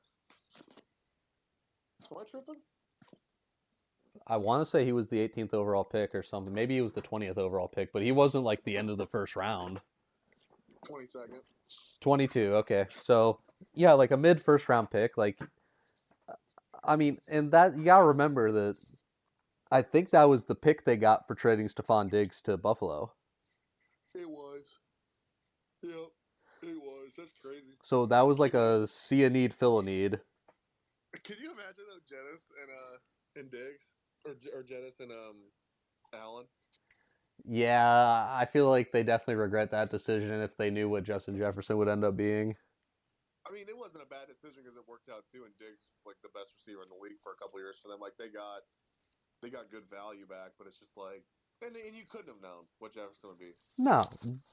Am I tripping? I want to say he was the 18th overall pick or something. Maybe he was the 20th overall pick, but he wasn't like the end of the first round. 22nd. 22. Okay. So, yeah, like a mid first round pick. Like, I mean, and that you got to remember that I think that was the pick they got for trading Stephon Diggs to Buffalo. It was. Yep. It was. That's crazy. So that was like Can you a see a need, fill a need. can you imagine though Jettis and Diggs or Jettis and Allen? Yeah, I feel like they definitely regret that decision if they knew what Justin Jefferson would end up being. I mean, it wasn't a bad decision because it worked out too, and Diggs was like the best receiver in the league for a couple years for them. Like they got good value back, but it's just like, and you couldn't have known what Jefferson would be. No,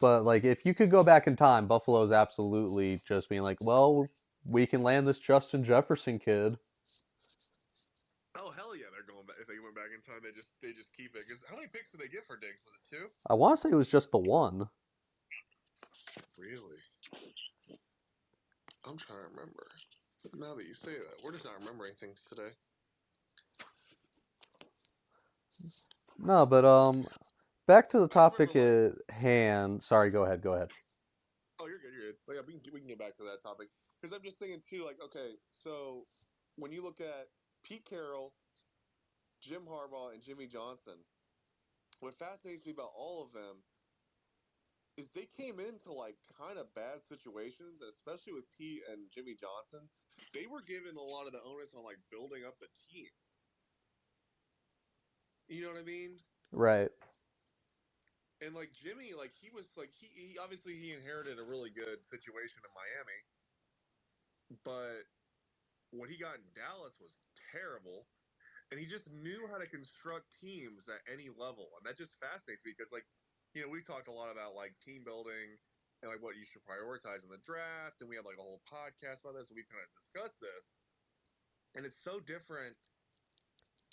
but like if you could go back in time, Buffalo's absolutely just being like, well, we can land this Justin Jefferson kid. Oh hell yeah, they're going back. If they went back in time, they just keep it. Because how many picks did they get for Diggs? Was it two? I want to say it was just the one. Really? I'm trying to remember. Now that you say that, we're just not remembering things today. No, but back to the I just remember topic like, at hand. Sorry, go ahead, go ahead. oh, you're good, you're good. Like, yeah, we can get back to that topic because I'm just thinking too. Like, okay, so when you look at Pete Carroll, Jim Harbaugh, and Jimmy Johnson, what fascinates me about all of them is they came into like kind of bad situations, especially with Pete and Jimmy Johnson. They were given a lot of the onus on like building up the team. You know what I mean? Right. And like Jimmy, like he was like he obviously he inherited a really good situation in Miami, but what he got in Dallas was terrible. And he just knew how to construct teams at any level, and that just fascinates me because, like, you know, we talked a lot about like team building and like what you should prioritize in the draft, and we had like a whole podcast about this, and we kind of discussed this, and it's so different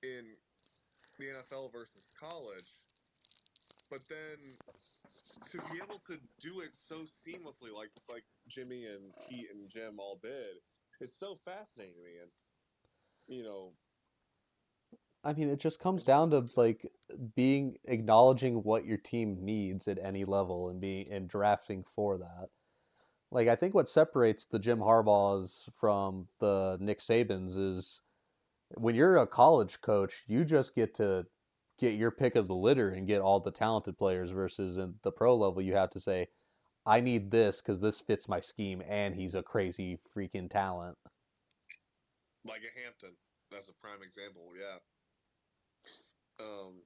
in the NFL versus college, but then to be able to do it so seamlessly, like Jimmy and Pete and Jim all did, it's so fascinating to me, and you know, I mean, it just comes it's just down to like being acknowledging what your team needs at any level and being and drafting for that. Like I think what separates the Jim Harbaughs from the Nick Sabans is when you're a college coach, you just get to get your pick of the litter and get all the talented players versus in the pro level you have to say, I need this because this fits my scheme and he's a crazy freaking talent. like a Hampton. That's a prime example. Yeah. Um,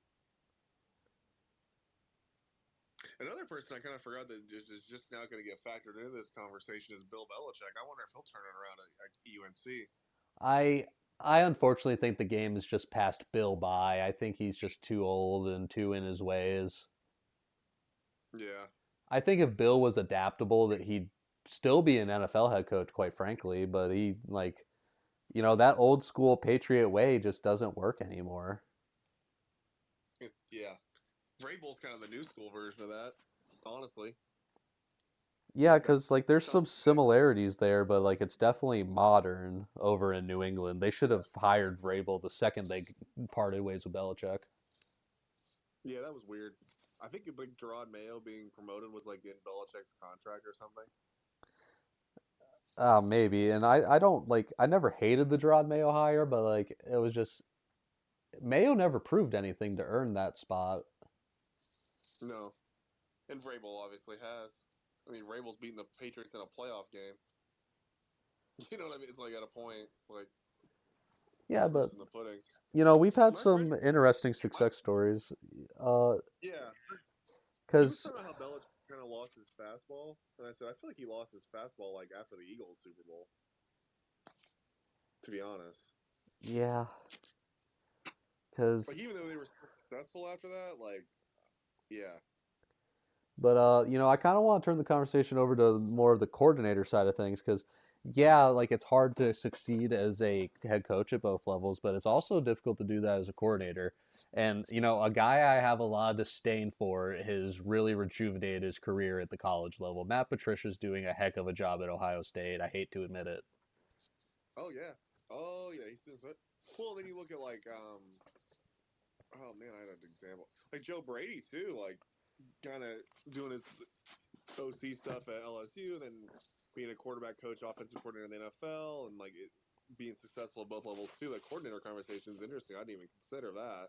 Another person I kind of forgot that is just now going to get factored into this conversation is Bill Belichick. I wonder if he'll turn it around at UNC. I I unfortunately think the game has just passed Bill by. I think he's just too old and too in his ways. Yeah. I think if Bill was adaptable, that he'd still be an NFL head coach, quite frankly. But he like, that old school Patriot way just doesn't work anymore. Yeah. Vrabel's kind of the new school version of that, honestly. Yeah, Got because like there's Sean some Payton. similarities there, but like it's definitely modern over in New England. They should Yeah. have hired Vrabel the second they parted ways with Belichick. Yeah, that was weird. I think like Gerard Mayo being promoted was like in Belichick's contract or something. Maybe, and I don't like I never hated the Gerard Mayo hire, but like it was just Mayo never proved anything to earn that spot. No. And Vrabel obviously has. I mean, Vrabel's beating the Patriots in a playoff game. You know what I mean? It's like at a point, like Yeah, but proof's in the pudding. we've had My friend, some interesting my success stories. Uh, yeah, he was because talking about how Belichick kind of lost his fastball, and I said I feel like he lost his fastball like after the Eagles Super Bowl. To be honest, yeah, because like even though they were still successful after that, like yeah, but I kind of want to turn the conversation over to more of the coordinator side of things because yeah, like it's hard to succeed as a head coach at both levels, but it's also difficult to do that as a coordinator. And a guy I have a lot of disdain for has really rejuvenated his career at the college level. Matt Patricia's doing a heck of a job at Ohio State. I hate to admit it. oh yeah, oh yeah, he's doing so. Well, then you look at like oh man, I had an example like Joe Brady too, like kind of doing his OC stuff at LSU, then being a quarterback coach, offensive coordinator in the NFL, and like being successful at both levels too. That coordinator conversation is interesting. I didn't even consider that.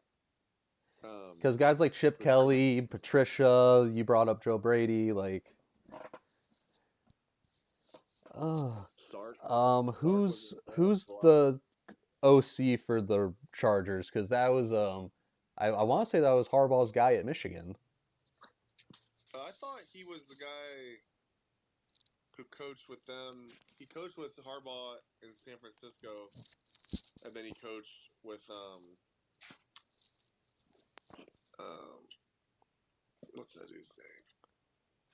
Um, Because guys like Chip but Kelly, Patricia, you brought up Joe Brady, like, uh, Sark, Sark was who's in who's for a while. the OC for the Chargers? Because that was I want to say that was Harbaugh's guy at Michigan. I thought he was the guy who coached with them. He coached with Harbaugh in San Francisco, and then he coached with um what's that dude's name?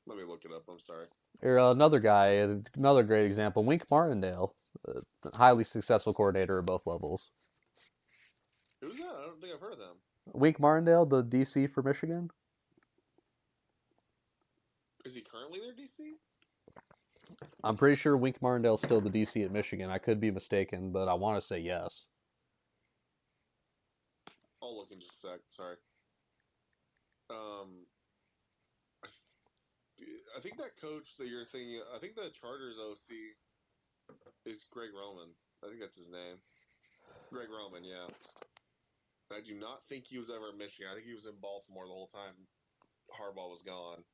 Let me look it up. I'm sorry. Or another guy, another great example, Wink Martindale, highly successful coordinator at both levels. Who's that? I don't think I've heard of them. Wink Martindale, the DC for Michigan. Is he currently their DC? I'm pretty sure Wink Martindale's still the DC at Michigan. I could be mistaken, but I want to say yes. I'll look in just a sec. Sorry. Um, I think that coach that you're thinking. I think the Chargers OC is Greg Roman. I think that's his name. Greg Roman. Yeah. I do not think he was ever in Michigan. I think he was in Baltimore the whole time Harbaugh was gone.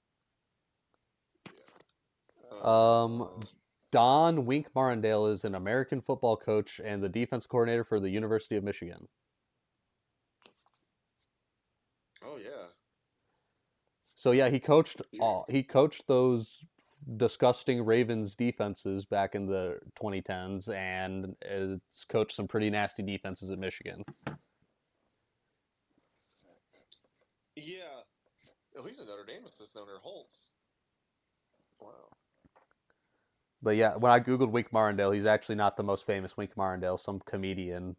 Yeah. Don Wink Martindale is an American football coach and the defense coordinator for the University of Michigan. Oh yeah. So yeah, he coached those disgusting Ravens defenses back in the 2010s and has coached some pretty nasty defenses at Michigan. Yeah. Oh, he's a Notre Dame assistant under Holtz. Wow. But yeah, when I googled Wink Martindale, he's actually not the most famous Wink Martindale, some comedian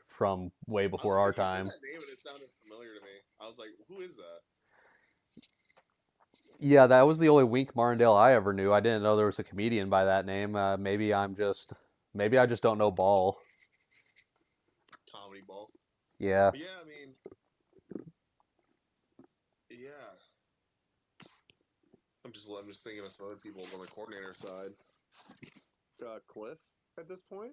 from way before our You said time. that name and it sounded familiar to me. I was like, who is that? Yeah, that was the only Wink Martindale I ever knew. I didn't know there was a comedian by that name. Maybe I just don't know ball. Comedy ball. Yeah. But yeah, I mean, yeah. I'm just thinking of some other people on the coordinator side. Cliff at this point.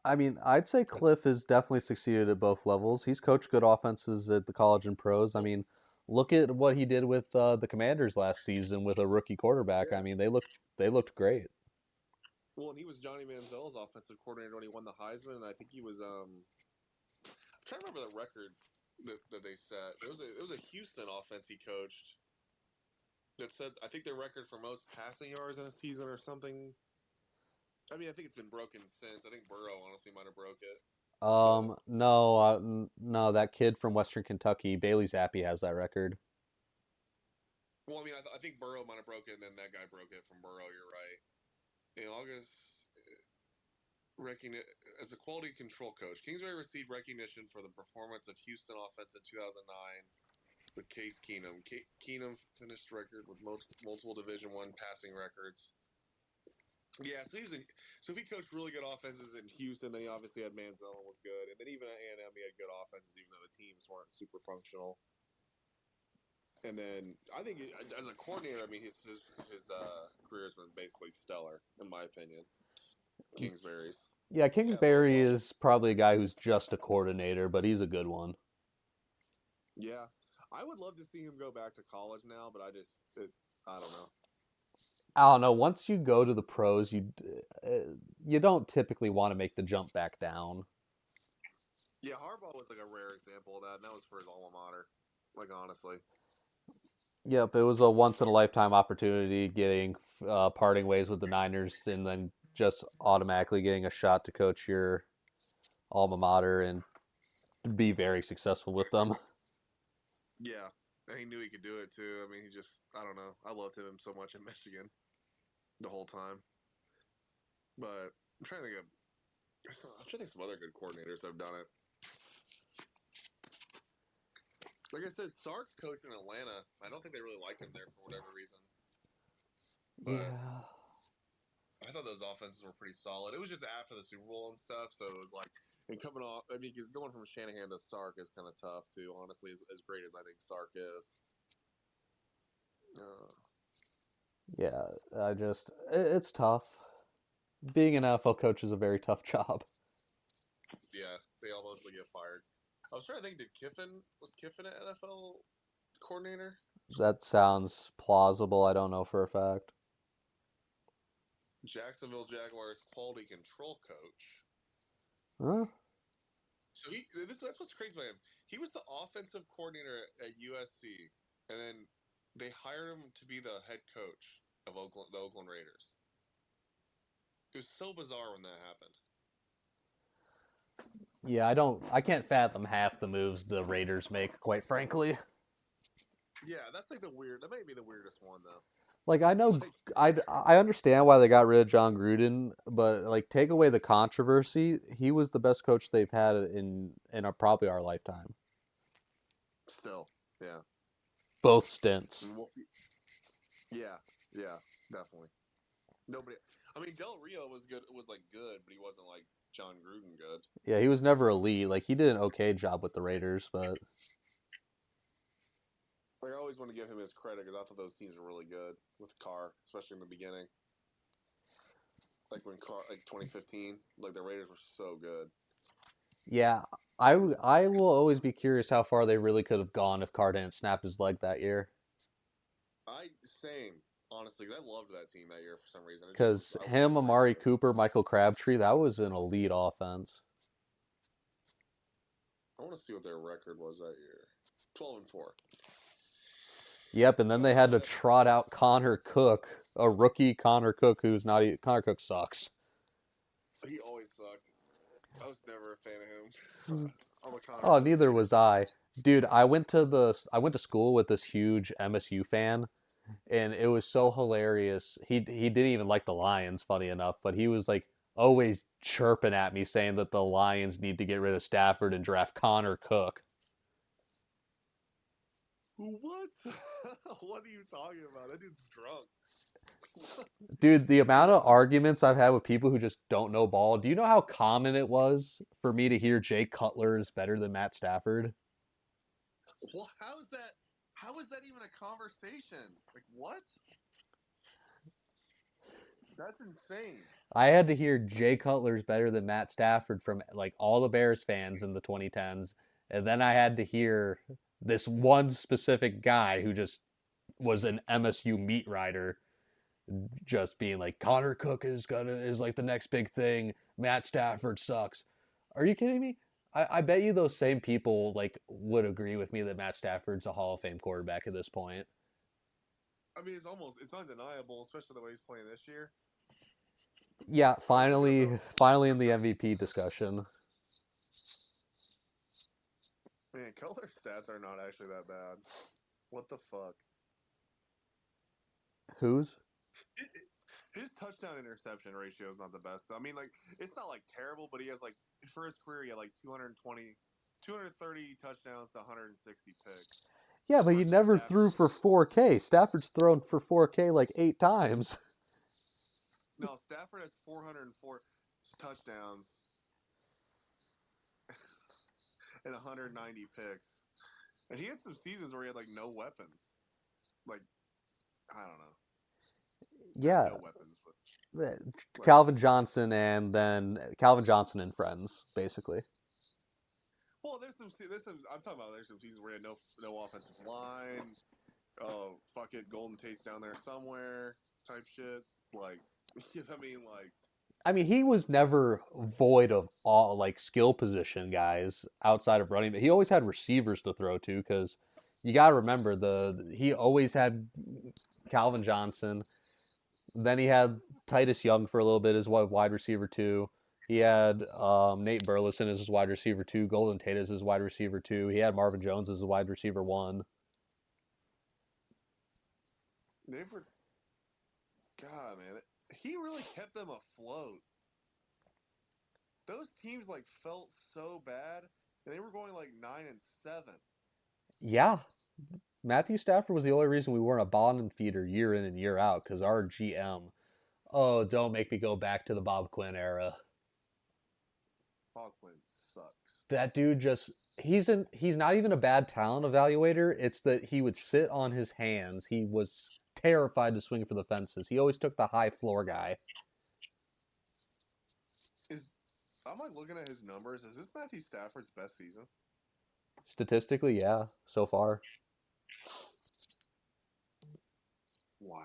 I mean, I'd say Cliff has definitely succeeded at both levels. He's coached good offenses at the college and pros. I mean, look at what he did with the Commanders last season with a rookie quarterback. I Yeah. mean, they looked great. Well, and he was Johnny Manziel's offensive coordinator when he won the Heisman, and I think he was I'm trying to remember the record that they set. It was a Houston offense he coached that said I think their record for most passing yards in a season or something. I mean, I think it's been broken since. I think Burrow honestly might have broke it. But No, no, that kid from Western Kentucky, Bailey Zappi, has that record. well, I mean, I think Burrow might have broke it, and then that guy broke it from Burrow. You're right. In August, recogni- as a quality control coach, Kingsbury received recognition for the performance of Houston offense in 2009 with Case Keenum. Keenum finished record with multiple Division One passing records. Yeah, so he coached really good offenses in Houston. Then he obviously had Manziel and was good, and then even at A&M he had good offenses, even though the teams weren't super functional. And then I think as a coordinator, I mean his career has been basically stellar in my opinion. Kingsbury's. Yeah, Yeah, Kingsbury is probably a guy who's just a coordinator, but he's a good one. yeah. I would love to see him go back to college now, but I don't know. I don't know. Once you go to the pros, you don't typically want to make the jump back down. Yeah, Harbaugh was like a rare example of that, and that was for his alma mater. Like honestly. Yep, it was a once in a lifetime opportunity getting parting ways with the Niners and then just automatically getting a shot to coach your alma mater and be very successful with them. Yeah, and he knew he could do it too. I mean, I don't know. I loved him so much in Michigan the whole time. But I'm trying to think of some other good coordinators that have done it. Like I said, Sark coached in Atlanta. I don't think they really liked him there for whatever reason. But Yeah. I thought those offenses were pretty solid. It was just after the Super Bowl and stuff, so it was like, and coming off, I mean, because going from Shanahan to Sark is kind of tough too. Honestly, as great as I think Sark is. Uh, Yeah, it's tough. Being an NFL coach is a very tough job. yeah, they all mostly get fired. I was trying to think, was Kiffin an NFL coordinator? That sounds plausible. I don't know for a fact. Jacksonville Jaguars quality control coach. Huh? So that's what's crazy about him. He was the offensive coordinator at USC, and then they hired him to be the head coach of the Oakland Raiders. It was so bizarre when that happened. Yeah, I can't fathom half the moves the Raiders make, quite frankly. Yeah, that might be the weirdest one though. Like I know Like, I understand why they got rid of John Gruden, but like take away the controversy, he was the best coach they've had probably our lifetime. still, yeah, Both stints. yeah, yeah, definitely. Nobody. I mean, Del Rio was good. Was like good, but he wasn't like John Gruden good. Yeah, he was never elite. Like he did an okay job with the Raiders, but Like I always want to give him his credit because I thought those teams were really good with Carr, especially in the beginning. Like when Carr, like 2015, like the Raiders were so good. Yeah, I will always be curious how far they really could have gone if Carr didn't snap his leg that year. Same, honestly, 'cause I loved that team that year for some reason. It just was Because I was him, super into Amari it. Cooper, Michael Crabtree, that was an elite offense. I want to see what their record was that year. 12-4. Yep, and then they had to Uh, trot out Connor Cook, a rookie Connor Cook who's not even, Connor Cook sucks. he always sucked. I was never a fan of him. I'm a Connor Oh, Cook neither hater. was I. Dude, I went to school with this huge MSU fan, and it was so hilarious. He didn't even like the Lions, funny enough, but he was like always chirping at me saying that the Lions need to get rid of Stafford and draft Connor Cook. What? What are you talking about? That dude's drunk. Dude, the amount of arguments I've had with people who just don't know ball. Do you know how common it was for me to hear Jay Cutler is better than Matt Stafford? Well, how is that? How is that even a conversation? Like what? That's insane. I had to hear Jay Cutler's better than Matt Stafford from like all the Bears fans in the 2010s, and then I had to hear this one specific guy who just was an MSU meat writer just being like Connor Cook is like the next big thing. Matt Stafford sucks. Are you kidding me? I bet you those same people like would agree with me that Matt Stafford's a Hall of Fame quarterback at this point. I mean, it's undeniable, especially the way he's playing this year. Yeah, Like you don't know, finally in the MVP discussion. man. Cutler's stats are not actually that bad. What the fuck? Who's? His touchdown interception ratio is not the best. I mean, like it's not like terrible, but he has like for his career, he had like 220, 230 touchdowns to 160 picks. Yeah, but he Versus never threw Stafford. for 4K. Stafford's thrown for 4K like 8 times. No, Stafford has 404 touchdowns and 190 picks, and he had some seasons where he had like no weapons. Like I don't know, not Yeah, no weapons, but like Calvin Johnson and then Calvin Johnson and friends, basically. well, there's some. I'm talking about there's some seasons where he had no offensive line. Oh fuck it, Golden Tate's down there somewhere, type shit. Like you know what I mean? Like I mean, he was never void of all like skill position guys outside of running, but he always had receivers to throw to because you got to remember he always had Calvin Johnson. Then he had Titus Young for a little bit as wide receiver two. He had Nate Burleson as his wide receiver two, Golden Tate as his wide receiver two. He had Marvin Jones as his wide receiver one. they were, God man, he really kept them afloat. Those teams like felt so bad, and they were going like 9-7. Yeah, Matthew Stafford was the only reason we weren't a bottom feeder year in and year out because our GM. Oh, don't make me go back to the Bob Quinn era. Hawkwind sucks. That dude just he's not even a bad talent evaluator. It's that he would sit on his hands. He was terrified to swing for the fences. He always took the high floor guy. Is I'm like looking at his numbers. Is this Matthew Stafford's best season? Statistically, yeah, so far. Wow.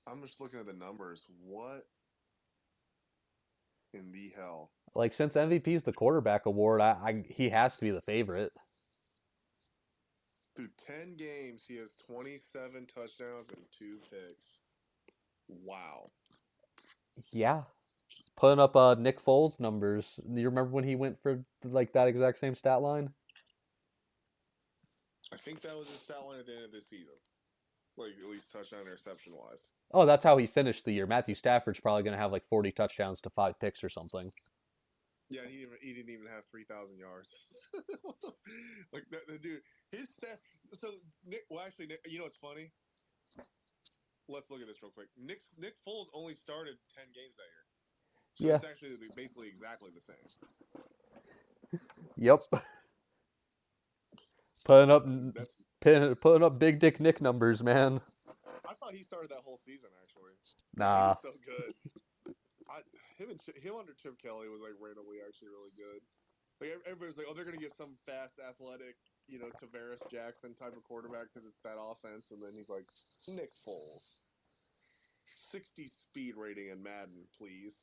I'm just looking at the numbers. What in the hell? Like since MVP is the quarterback award, he has to be the favorite. Through 10 games, he has 27 touchdowns and 2 picks. Wow. Yeah, putting up Nick Foles numbers. You remember when he went for like that exact same stat line? I think that was his stat line at the end of this season. Like, at least touchdown interception wise. Oh, that's how he finished the year. Matthew Stafford's probably going to have like 40 touchdowns to 5 picks or something. Yeah, he didn't even have 3,000 yards. What the, like, the dude, his stat. So, Nick, well, actually, Nick, you know what's funny? Let's look at this real quick. Nick Foles only started 10 games that year. So Yeah. it's actually basically exactly the same. Yep. Putting up That's putting up big dick Nick numbers, man. I thought he started that whole season actually. Nah, he Nah. was so good. him under Chip Kelly was like randomly actually really good. Like everybody's like, oh, they're gonna get some fast, athletic, Tavares Jackson type of quarterback because it's that offense, and then he's like, Nick Foles, 60 speed rating in Madden, please.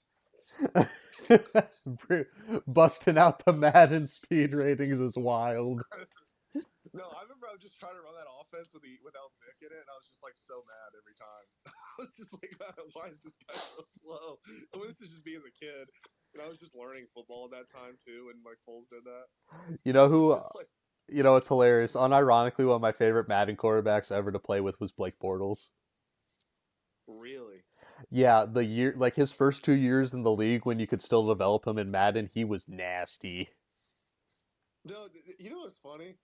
Busting out the Madden speed ratings is wild. No, I remember I was just trying to run that offense without Vic in it, and I was just like so mad every time. I was just like, why is this guy so slow? I mean, this is just me as a kid, and I was just learning football at that time too, and Mike Foles did that. You know who? Like, It's hilarious. Unironically, one of my favorite Madden quarterbacks ever to play with was Blake Bortles. really? Yeah, the year, like his first 2 years in the league, when you could still develop him in Madden, he was nasty. No, you know what's funny?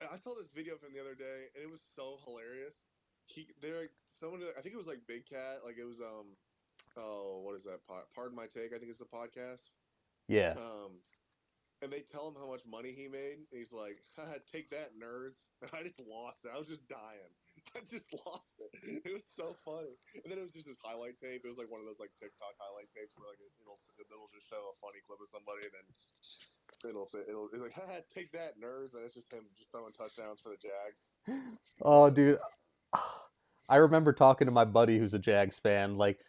I saw this video of him the other day, and it was so hilarious. Someone, I think it was like Big Cat, like it was oh, what is that? Pardon My Take, I think it's the podcast. Yeah. Um, and they tell him how much money he made, and he's like, "Take that, nerds!" And I just lost it. I was just dying. I just lost it. It was so funny. And then it was just this highlight tape. It was like one of those like TikTok highlight tapes where like it'll just show a funny clip of somebody, and then it's like, take that, nerds, and it's just him just throwing touchdowns for the Jags. Oh, dude. I remember talking to my buddy who's a Jags fan, like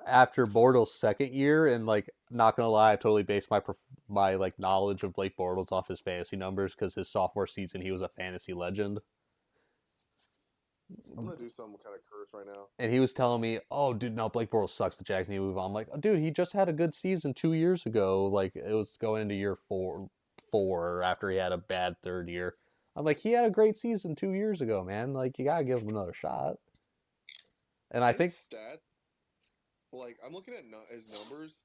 after Bortles' second year, and like, not gonna lie, I totally based my like knowledge of Blake Bortles off his fantasy numbers because his sophomore season he was a fantasy legend. I'm gonna do some kind of curse right now. And he was telling me, "Oh, dude, no, Blake Bortles sucks. The Jags need to move on." I'm like, oh, "Dude, he just had a good season 2 years ago. Like it was going into year four after he had a bad third year." I'm like, "He had a great season 2 years ago, man. Like you gotta give him another shot." And I His think, stats, like I'm looking at his numbers.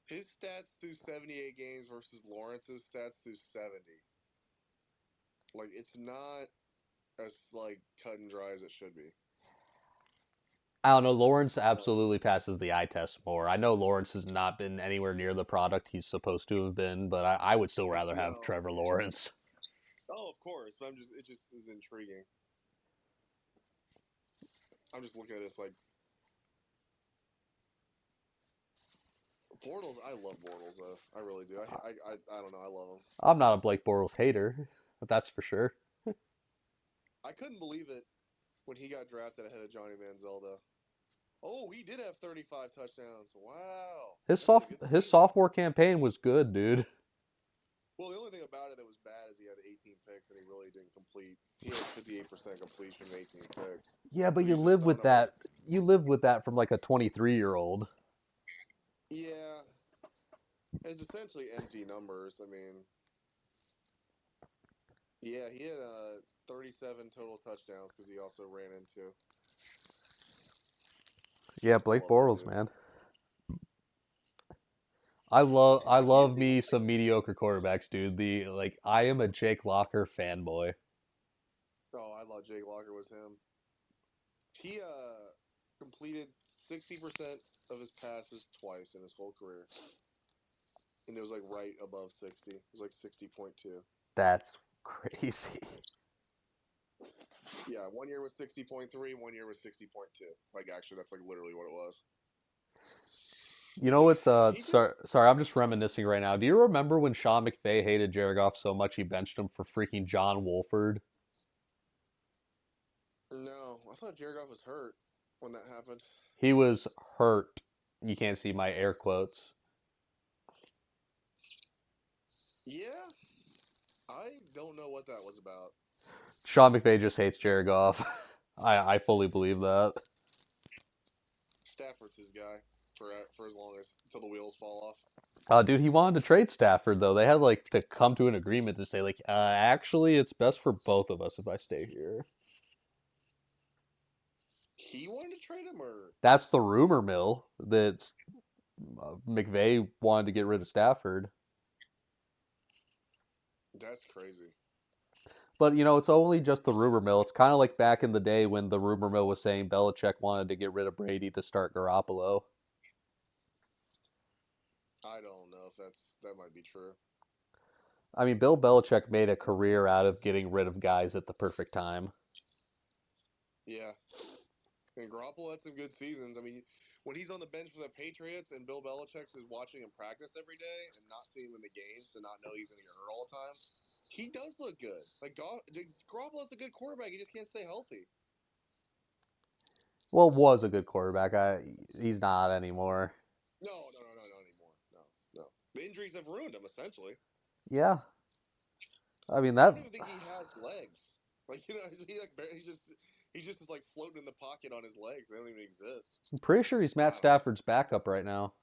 His stats through 78 games versus Lawrence's stats through 70. Like it's not as like cut and dry as it should be. I don't know, Lawrence No, absolutely passes the eye test more. I know Lawrence has not been anywhere near the product he's supposed to have been, but I would still rather have no. Trevor Lawrence. Oh, of course, but it just is intriguing. I'm just looking at this like Bortles. I love Bortles though. I really do. I don't know. I love him. I'm not a Blake Bortles hater, but that's for sure. I couldn't believe it when he got drafted ahead of Johnny Manziel though. Oh, he did have 35 touchdowns. Wow, that's a good His season. sophomore campaign was good, dude. Well, the only thing about it that was bad is he had 18 picks and he really didn't complete. He had 58% completion, 18 picks. Yeah, but But you he's just live throwing with up like, that. You live with that from like a 23-year-old. yeah, it's essentially empty numbers. I mean, yeah, he had 37 total touchdowns because he also ran into. Yeah, I Blake love that Bortles, dude. man. I But love me some mediocre quarterbacks, dude. I am a Jake Locker fanboy. oh, I thought Jake Locker was him. He completed 60% of his passes twice in his whole career, and it was like right above 60. It was like 60.2. That's crazy. Yeah, 1 year was 60.3, 1 year was 60.2. Like actually, that's like literally what it was. You know what's He did. sorry, I'm just reminiscing right now. Do you remember when Sean McVay hated Jared Goff so much he benched him for freaking John Wolford? No, I thought Jared Goff was hurt when that happened. He was hurt. You can't see my air quotes. Yeah, I don't know what that was about. Sean McVay just hates Jared Goff. I fully believe that. Stafford's his guy for as long as until the wheels fall off. Dude, he wanted to trade Stafford though. They had like to come to an agreement to say like, actually, it's best for both of us if I stay here. He wanted to trade him, or That's the rumor mill that McVay wanted to get rid of Stafford. that's crazy. But it's only just the rumor mill. It's kind of like back in the day when the rumor mill was saying Belichick wanted to get rid of Brady to start Garoppolo. I don't know if that might be true. I mean, Bill Belichick made a career out of getting rid of guys at the perfect time. Yeah, and Garoppolo had some good seasons. I mean, when he's on the bench for the Patriots and Bill Belichick is watching him practice every day and not seeing him in the games to not know he's going to get hurt all the time, he does look good. Like Garoppolo's a good quarterback. He just can't stay healthy. Well, was a good quarterback. He's not anymore. No anymore. No. The injuries have ruined him essentially. Yeah. I mean I that. don't even think he has legs. Like he just is like floating in the pocket on his legs. They don't even exist. I'm pretty sure he's Matt Stafford's backup right now.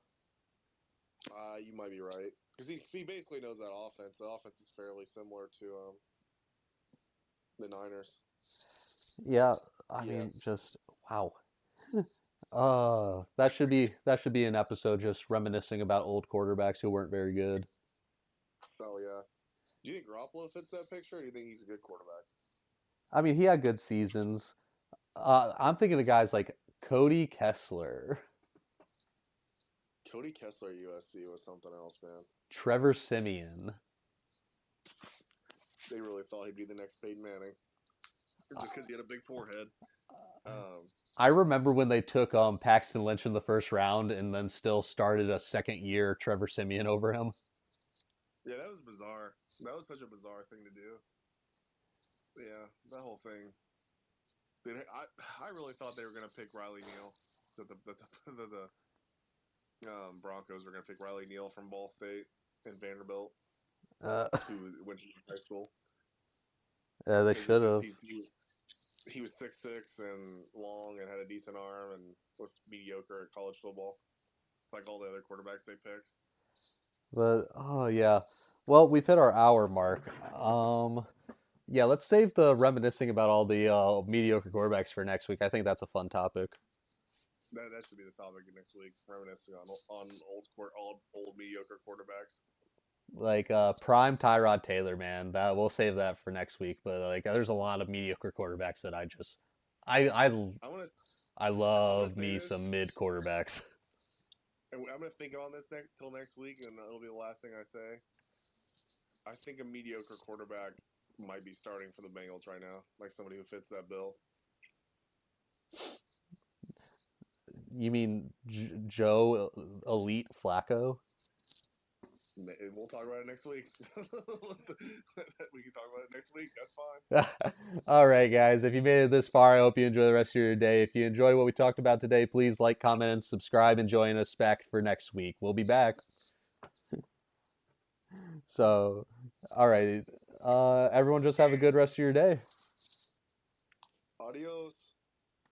You might be right because he basically knows that offense. The offense is fairly similar to the Niners. Yeah. I mean, just wow. That should be an episode just reminiscing about old quarterbacks who weren't very good. Oh yeah. Do you think Garoppolo fits that picture? Or do you think he's a good quarterback? I mean, he had good seasons. I'm thinking of guys like Cody Kessler, Cody Kessler at USC was something else, man. Trevor Siemian. They really thought he'd be the next Peyton Manning, just because he had a big forehead. I remember when they took Paxton Lynch in the first round and then still started a second year Trevor Siemian over him. Yeah, that was bizarre. That was such a bizarre thing to do. Yeah, that whole thing. Dude, I really thought they were gonna pick Riley Neal. That the Broncos were gonna pick Riley Neal from Ball State and Vanderbilt who went to high school. Yeah, they should have. He was 6'6" and long and had a decent arm and was mediocre at college football, like all the other quarterbacks they picked. But oh yeah, well we've hit our hour mark. Yeah, let's save the reminiscing about all the mediocre quarterbacks for next week. I think that's a fun topic. That should be the topic next week. Reminiscing on old mediocre quarterbacks. Like prime Tyrod Taylor, man. That we'll save that for next week. But like, there's a lot of mediocre quarterbacks that I love me some mid quarterbacks. And I'm gonna think on this till next week, and it'll be the last thing I say. I think a mediocre quarterback might be starting for the Bengals right now, like somebody who fits that bill. You mean Joe Elite Flacco? We'll talk about it next week. We can talk about it next week. That's fine. All right, guys. If you made it this far, I hope you enjoy the rest of your day. If you enjoy what we talked about today, please like, comment, and subscribe and join us back for next week. We'll be back. So, all right. Everyone just have a good rest of your day. Adios.